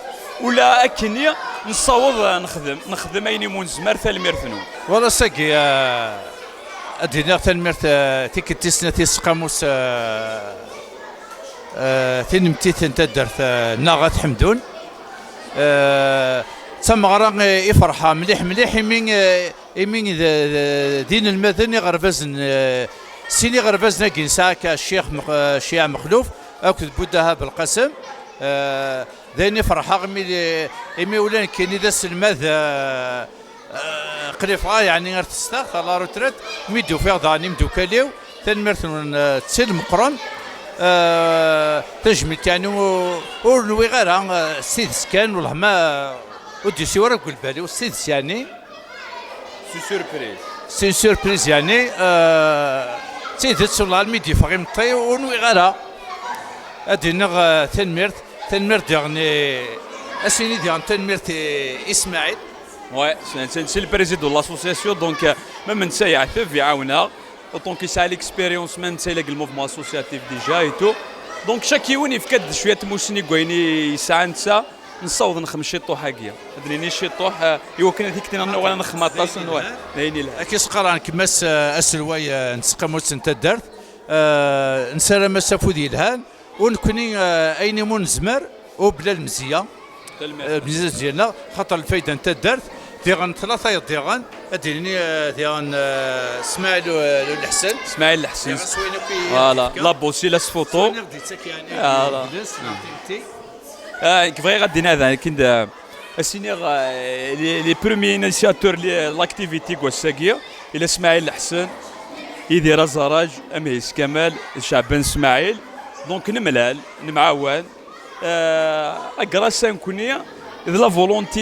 ولا اكني نصوض نخدم ايني مونزمار ثالميرثنو والله ساكي ادينا تنمرت تيك تسنى تيسقاموس تنمتيت انت درت ناغات حمدون تمغرا يفرحها مليح مليح يمين دين المدني غرفازن سيني غرفازنا كنسا كالشيخ شيع مخلوف اكد بودها بالقسم ذاني فرحة مي ولان كاين ذا السلماذ قريفها يعني غير تستاخ لا روتريت ميدو في ضاني مدو كاليو تنمرت تسير مقرن تجمل يعني ونوي غيرها السيدس كان والله ما ودي سوار نقول بالي والسيدس يعني سي سوربريز يعني سيدس والله الميدي فغي مطي ونوي غيرها ادينا تنمرت يعني اسيني ديال تنمرت اسماعيل Ouais, c'est le président de l'association, donc même si il y a fait autant qu'il a l'expérience, même si il y a le mouvement associatif déjà et tout. Donc chaque يوم يفكد شوية موسني قويني يساعد سا نصوض نخم شطوح هاكيا. هذني شطوح يمكن هذيك تنا ولا نخمات أصلا نيني لا. أكيس قران كمس أسلوي نسقموس أنت درت نسرى مسافو ديالها ونكوني أين منزمر وبلا المزية. المزية ديالنا خاطر الفايدة أنت درت. ديغان ثلاثة ديغان اديني ديغان اسماعيل الحسن فوالا لا بوسي لا فوتو فوالا كيفغي غادينا هذا كاين اسيني لي برومي انيسياتور لاكتيفيتي كواساكيا الى اسماعيل الحسن يدير زراج اميس كمال شعبان اسماعيل دونك نملال نمعاون اكراسا نكونيا إذا لا فولونتي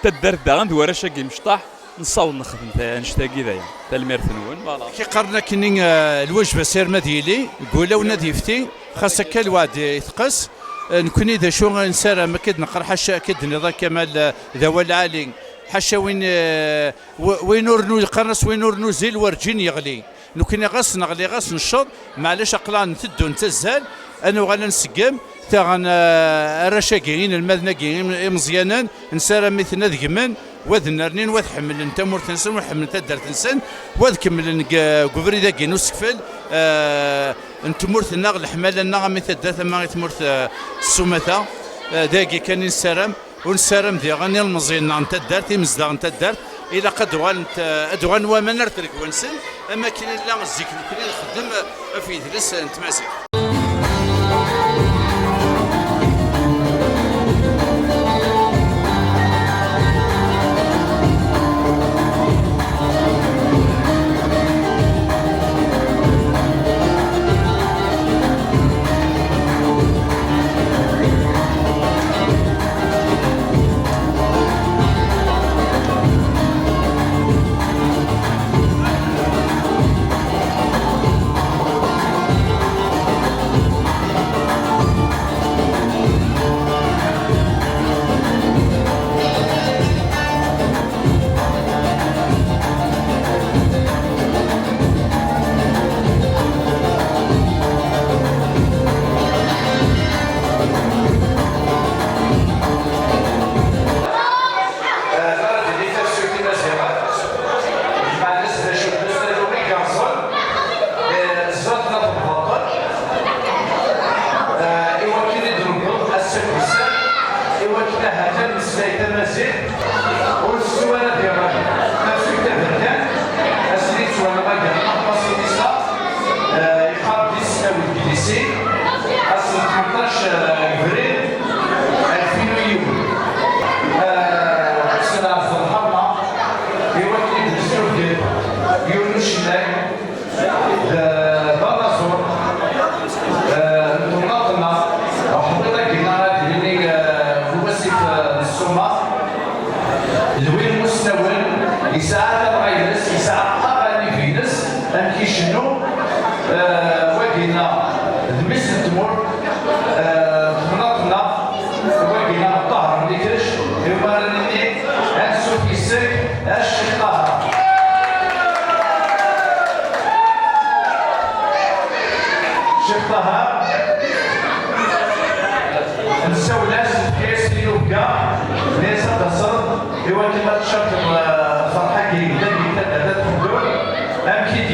تدرت دا غندوار شاكي مشطاح نصاوب نخدم نشتاقي ذايا تا الميرثنون فوالا كي قرنا كني الوجبه سير مديلي قولا وناديفتي خاصك الواد يثقس نكوني ذا شو نسار ما كد نقرا حاشا كد نضا كمال ذا العالي حاشا وين نور قرنس وين نور نزيل ورجين يغلي نكوني غاس نغلي غاس نشط معليش اقلان تدو نتزال انا وغانا نسقم تاغن الرشاقين المذنقين مزيانا نسارا مثلنا ذقمن وذ نرنين وذ حمل انت مورتنسن وحمل تدر تنسن وذ كمل قبري ذاقين وسكفل انت مورتنا الحمال لنا مثل داث ما غيتمورت السمثة ذاقي كان نسارم ونسارم ذي غني المزيان انت دارت مزدا انت دارت الى قد ادوان وما نرترك ونسن اما كاين لا الزيك كاين نخدم في درس انت مازال الفرحه كي يبدا يتدرب الحضور امكن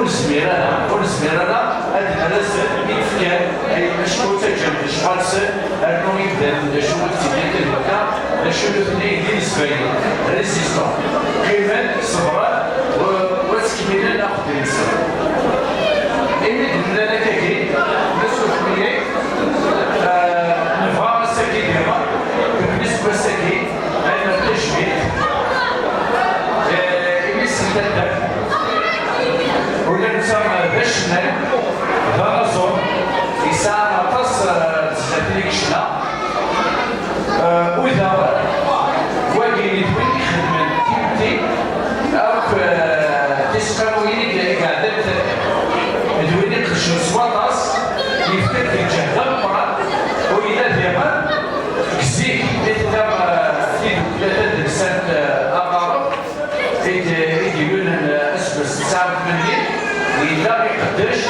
ونسمير انا هاد الناس اللي كان شكون تجمع شحال سنه انه يبدا شو تبين كلمه شو الاثنين ديال السبايل ريزيستون كيفان صبرا وتكمل ناخذ الانسان اللي لنا كاين نسوق مليح نبغى الساكين ديالنا بالنسبه للساكين عندنا التجميل اللي سندنا ولا نسمى باش غازون يسعى طاس تزاتليك شنا وإذا واقعين دوين يخدمن كيمتي أو تسقاوين اللي قاعدة دوين يقشن سواطاس يفتر في الجهة المرأة وإذا ديما كزيك يتدام في 3 دكسات أقارب يديرون أسبس 89 إلا يقدرش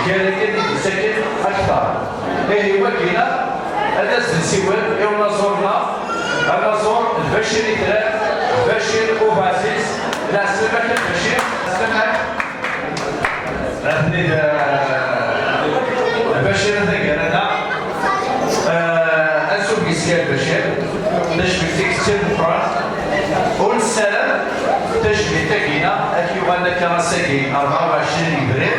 الكارثة تسكن أكثر. هي وكيلة هذا السنسيوال يوم نزورنا نزور البشري ثلاث بشير وباسيس لا سمك البشير سمك أهني البشير ذكر أنا أنسو بيسيا البشير تشبك تكتير مفرد والسلام تشبه تكينا أكيو أنا كراساكي 24 إبريل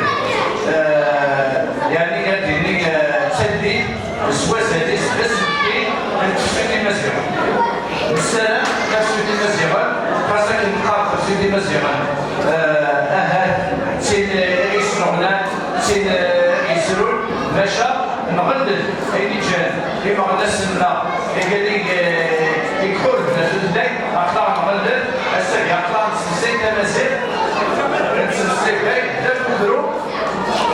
يعني قادرين تسدي سواساتي سبسمتي تفسدي مزيغا السلام تفسدي مزيغا خاصك نقاط تفسدي مزيغا سين يسرعنا سين يسرون باشا نغلل أيدي جان كيما غدا السنة قال يكحول في أخطار نغلل الساقي أخطار نسلسي تمازيغ نسلسي باي داك كدرو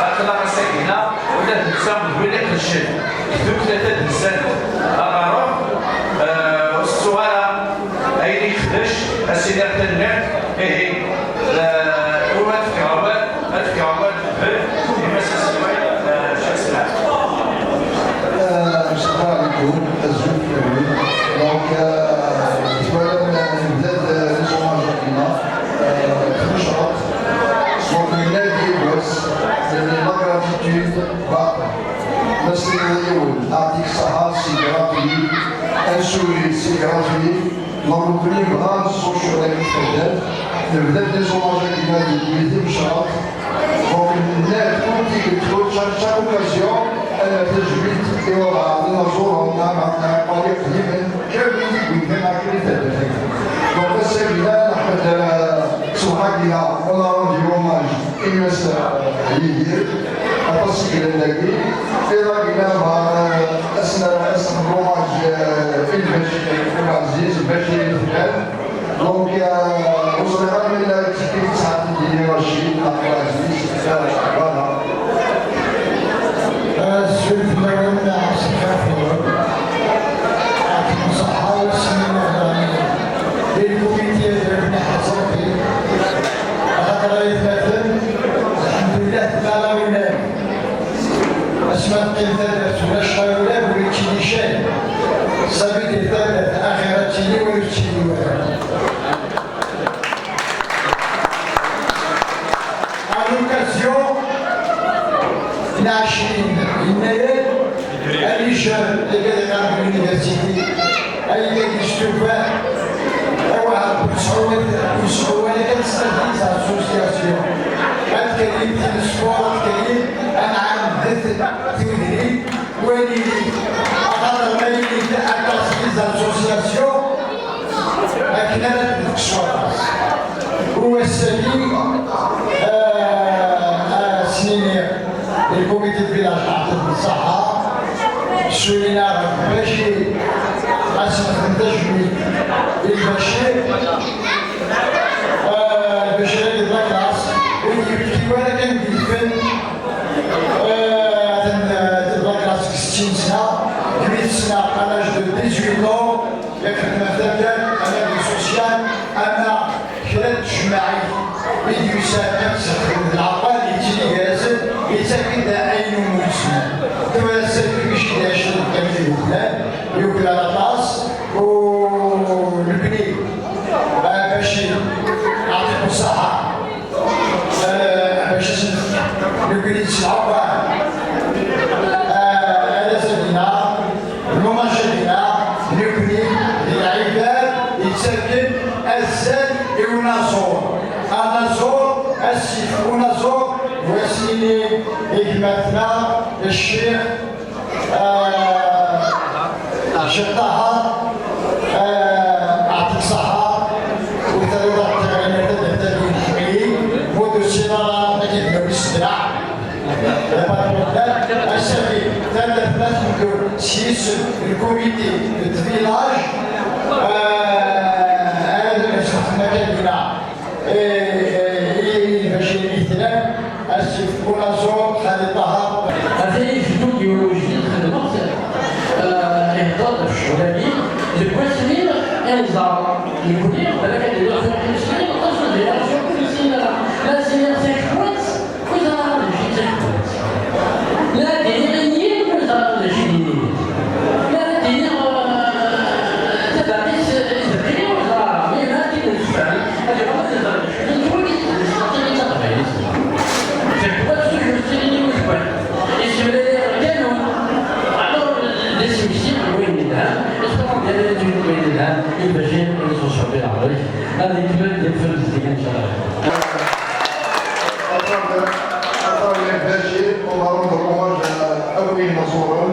أخطار الساكنة ولا تنسام بوليك الشد كتب 3 دنسان أغاروح والصغارة أيدي خدش السيدة تنمير إيه هو تفكرات بل يمسس الوعي شخص العام السلام عليكم الزوج كامل دونك تولى نبدا ليزوماج ديالنا في مشروع دونك نادي بس لا غراتيتود باقا الناس الاول اعطيك الصحه سي غراتوي انسولي سي غراتوي مغربي بغا السوشيال اكتيفيتات نبدا ليزوماج ديالنا ديال مشروع دونك الناس كنتي كتقول شاك اوكازيون أنا تجربت إيوه نزورهم مع طريق يمن كامل يمكن أكيد تدري. دونك السيدة أحمد سوحاكيا ولا رندي روماج إنس يدير أتصل للاقي إذا كنا أسنا روماج العزيز البشير الفلان دونك وصلنا من التكتيك ساعتين ديال رشيد العزيز فوالا الزلف لونا سكافور لكن صحة وسنين أغانية للكوميتي دربنا حصوكي خاطر يتمثل الحمد لله تبالا ولاد أسماء الثلاث ولا شهر ولاد ويتشيني شاي سبيل الثلاث آخرتي ويتشيني ولاد العشرين يناير الرجال اللي قاعد في اليونيفرسيتي اللي يشوفوا واحد بصعوبة كنستخدم اسوسياسيون الكريم في السبور الكريم انعام ذات تدريب ولي خاطر مالي تاع اسوسياسيون كنا الشرطه هو السليم سنين الكوميتي الفيلاج عطت الصحة سولينا باشي أسمح التجميل للبشير البشير اللي بلاكاس ويبكي ولا كان بيفن بلاكاس 60 سنة 8 سنة à l'âge de 18 ans يخدم مثلا أنا بالسوسيال أنا خلال اجتماعي فيديو ساكن العقال يتيني جالسة يتاكد عينه مسلم كما السلك باش يشرب كامل الفلان يوكل على طاس والبني باش يعطيكم الصحة باش نكوني تشعر هذا سيدنا المماشينا نكوني العباد يتسكن الزاد ونازور النازور السيف ونازور وسيني حكمتنا الشيخ شطها أعطيك صحة وثلاثة تغنيات تهتدي الحميلي منذ السنة نجد بالسدرع السبيل ثلاث مدن سيس الكوميتي الفيلاج هذا مكاننا باش مثلا السيف كونازور خالد طه هذه جدول بيولوجي خدمت إهدار الشغلاني الكويسين إنزار المدير بالك اللي هو في الإسلام القصد اللي هو كل سنة لا سنة سيكوينس وإذا نجي سيكوينس لا دينيين وإذا نجي لا ديني تبعيس إذا وإذا مينا دين الفعل هذه هو إذا نجي نقول إذا تبعيس سيكوينس ويستيني ويكوين اسم كانوا عبر الاسم السيق وين لها اسمهم ديال الجنوب وين لها البشير والصوص بالعربي هذه كمان ديال الفلسطين ان شاء الله. On va rendre hommage à Louis Mazouron,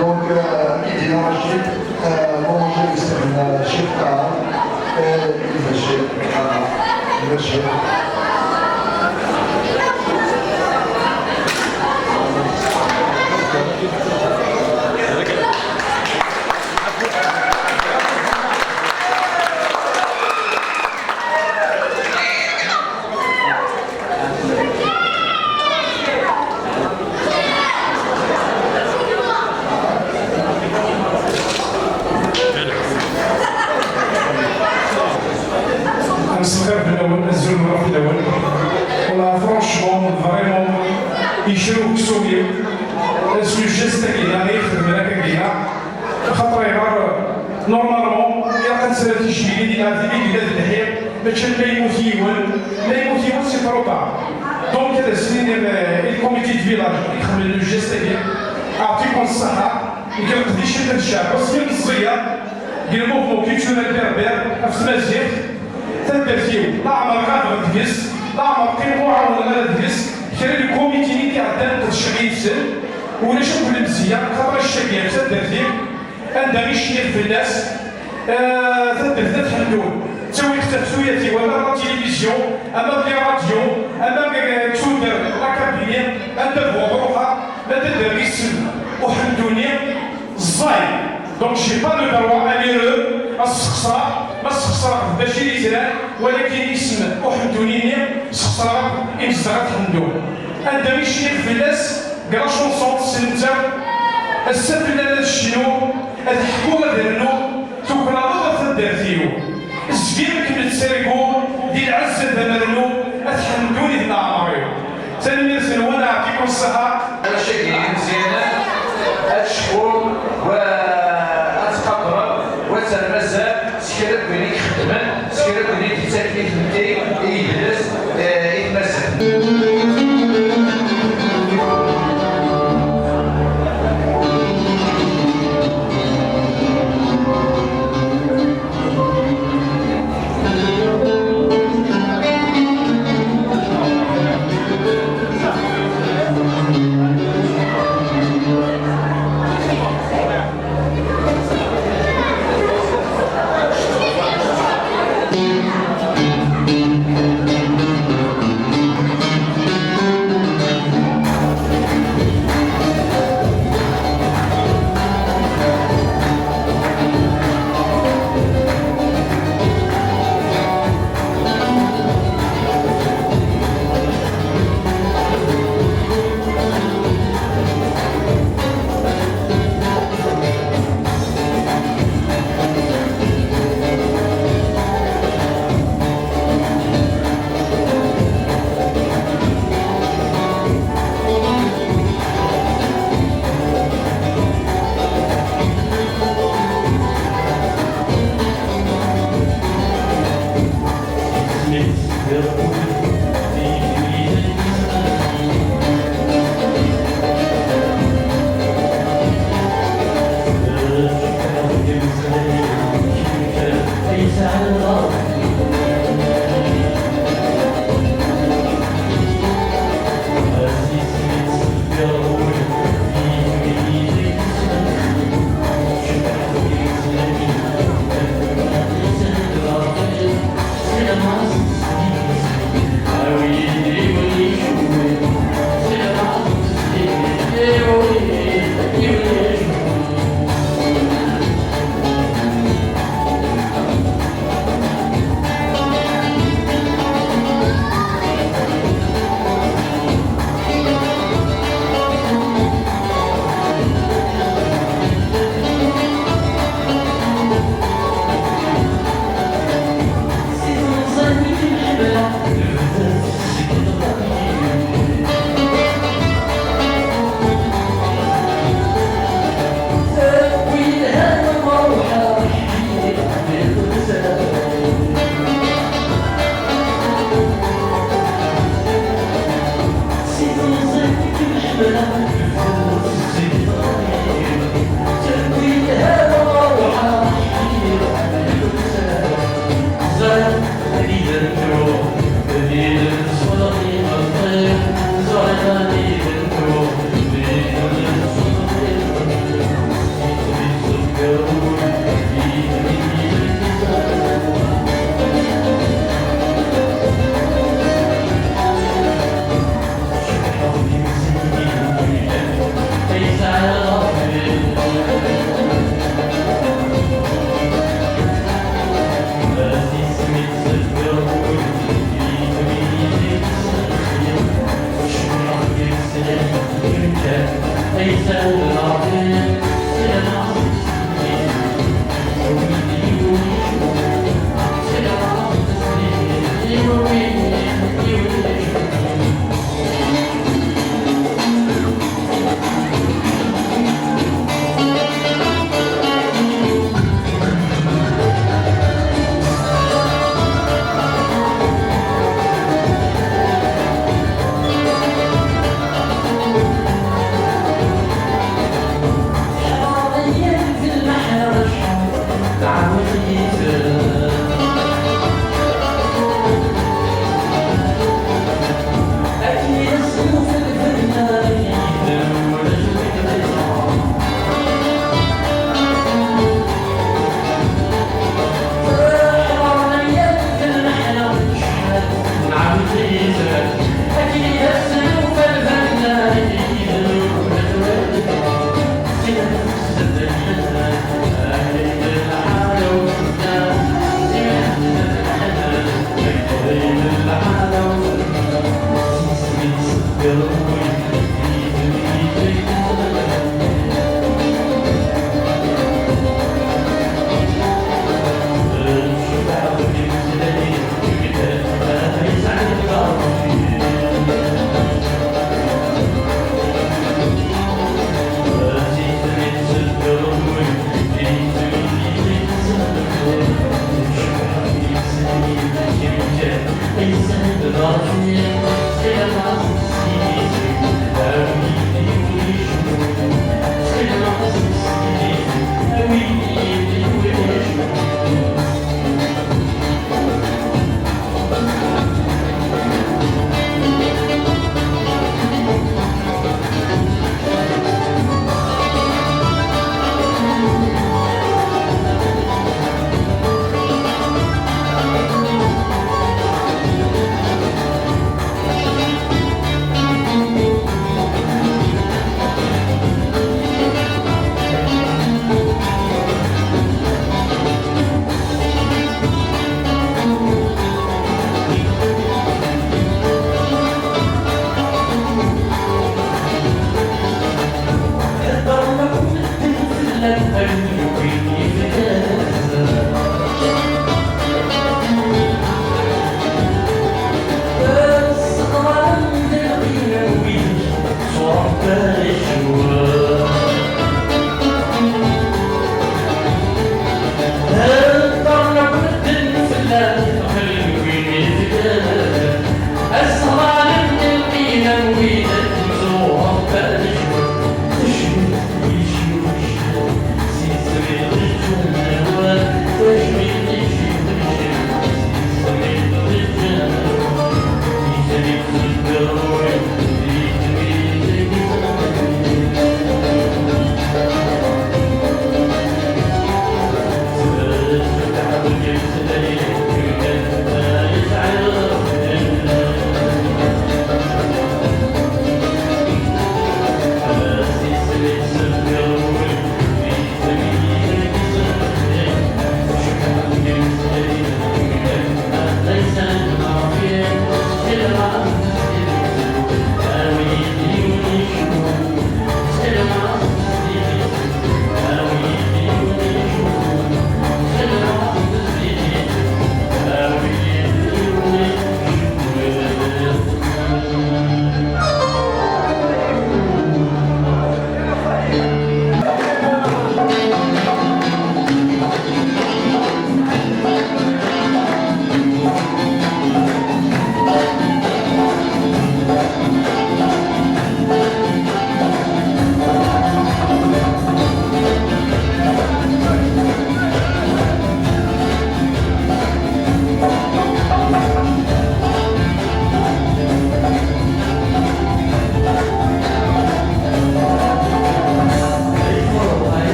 donc Midi Rachid, Manger l'externe, Chef Taha, et le Bachir. يشرو كسوبيا سو جيست كينا يخدم هكا كينا خاطر يغار نورمالمون يا كنسالي تشبيلي ديال هذه بلاد الحياه باش لا يموت يوان سي تروطا دونك هذا السنين الكوميتي دو فيلاج يخدم لو جيست كينا اعطيكم الصحه يقدر يشد الشعب بس كاين الصيه ديال الموفمون كيتشونال بربر في المزيغ تندرتيو لا عمر غادر تجلس لا عمر قيمو عاون تجلس كان الكوميتي اللي كيعدل الشعبي سن ولا شوف المزيه خاطر الشعبيه تدرتي عندها غير شيخ في الناس تدرت تحملون تسوي تسويتي ولا تلفزيون اما في راديو اما تودر لا كابينيه عندها بروحها ما تدير غير السن وحمدوني الزاي دونك جي با لو دروا اليرو السخسره ما السخسره باش يزرع ولكن اسم وحمدوني سخسره امزرات حمدون عندها غير شيخ في الناس قرا شونسون سنتر السفل هذا الشنو هذا الحكومه ديالو توكل على الله تدارتيو الزفير كمل تسرقو ديال عزه دمرنو اتحمدوني في عمري ثاني نرسل وانا نعطيكم الصحه مشاكل مزيانه هاد الشهور واتقدر وترمزها سكرت بني خدمه سكرت بني تسكت نتي يجلس يتمسك Thank you.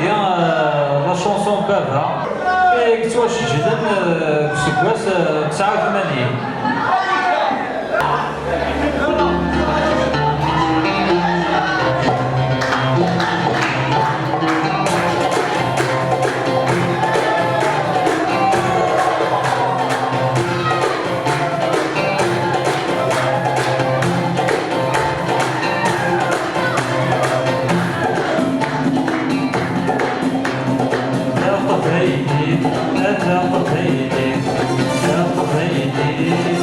لا شونسون بابها كتواش جدا بسكواس 89. يا قضيتي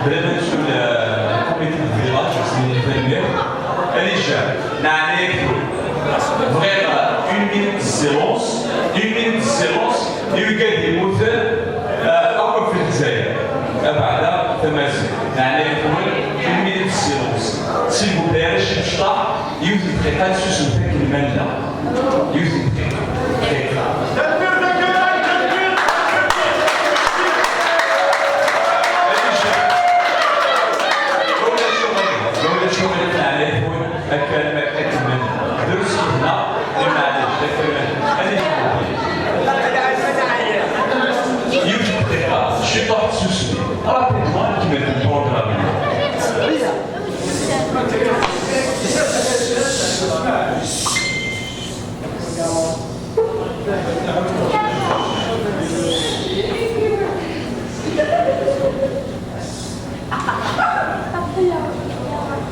بلا ما نمشيو للكوميتي الفيلاج سميتو التنمير اللي جا نعني فريمون اون مينوت سيلونس اللي قاعد يموت اول في الجزائر بعد تماسك يعني نقول اون مينوت سيلونس سيل فو بلاي شي مشطح يوزي دقيقه سوسو تاك المنده يوزي دقيقه الكلمة أكمل درس هنا لمعلش يوجد دقيقة شي طاح سوسو رابيدمون كيما البروغرام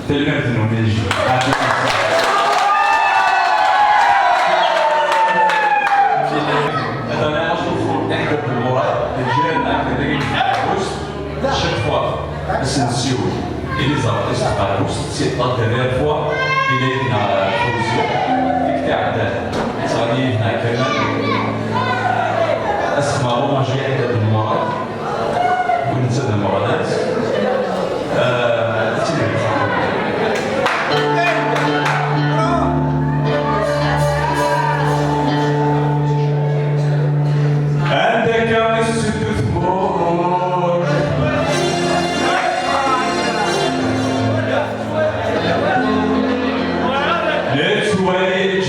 تلميذ نميجي أنا أشوف إحدى المرات الجيران أكثر chaque fois Asensio Elisabeth Espargos c'est la dernière fois il est dans la position ديك تاع صاري هنا كمان اسمعوا ما جاي عدد المرات ونزيد المرات Let's wait,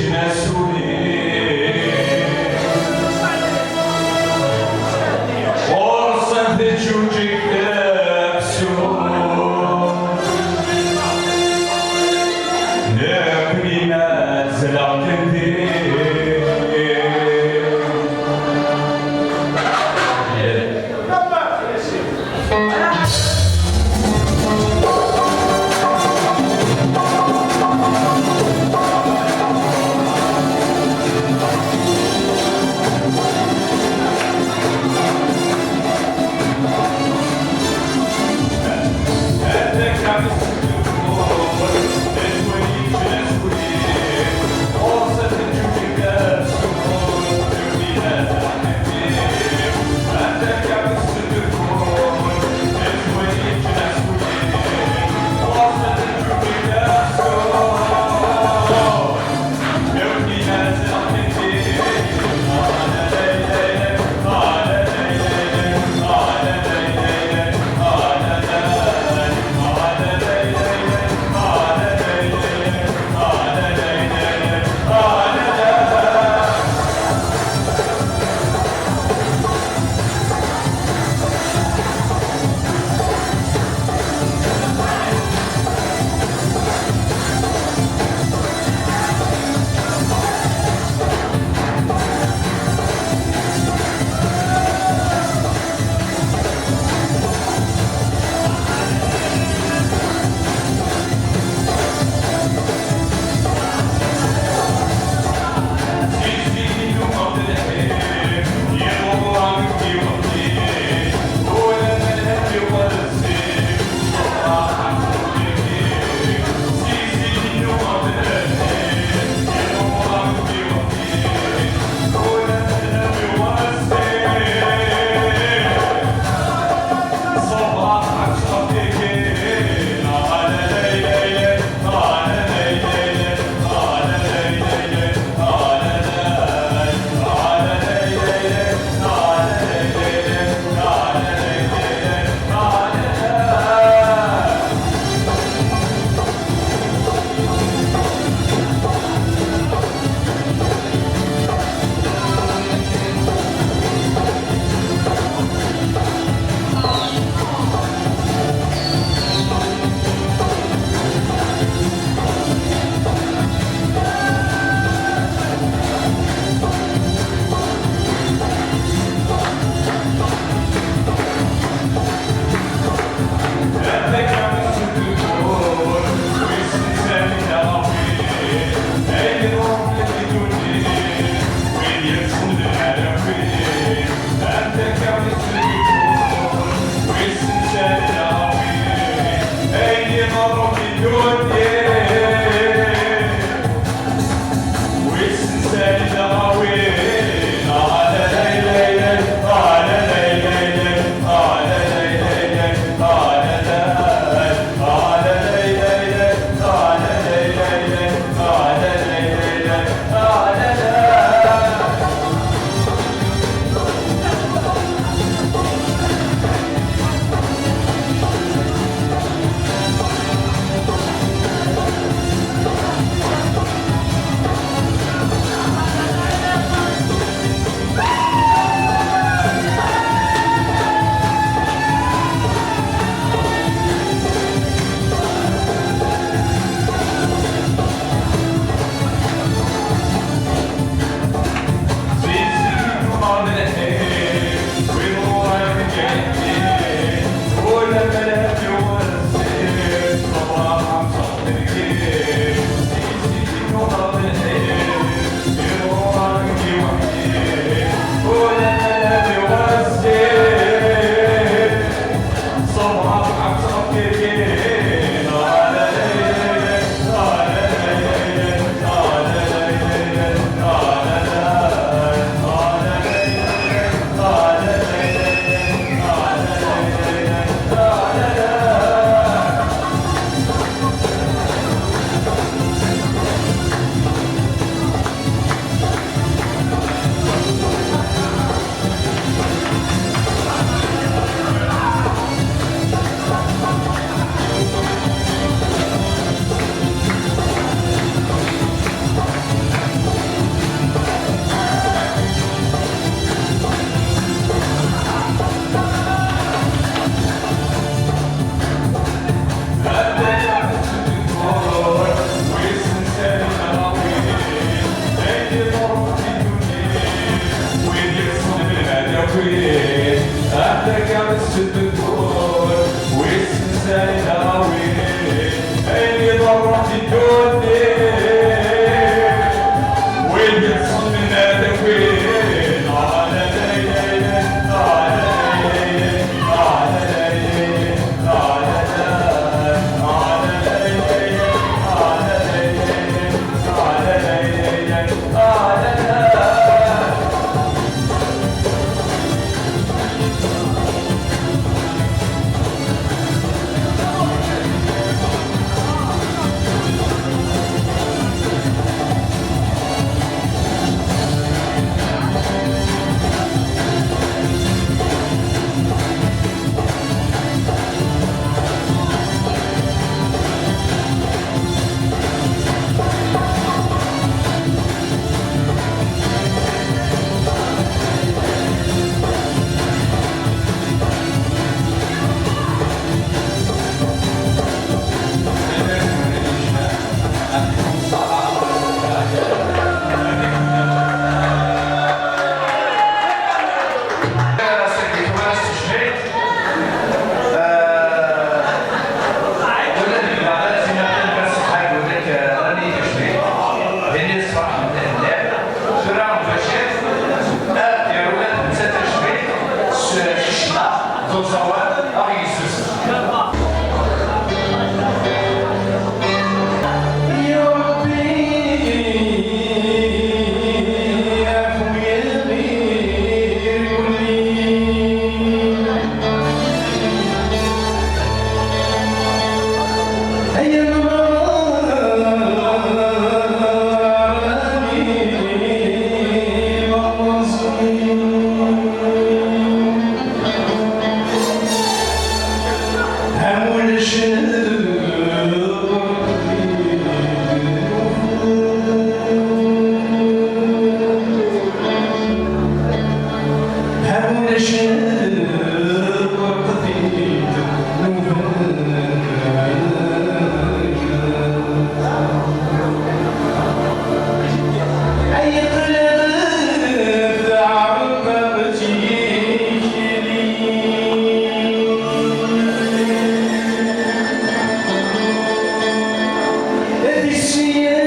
see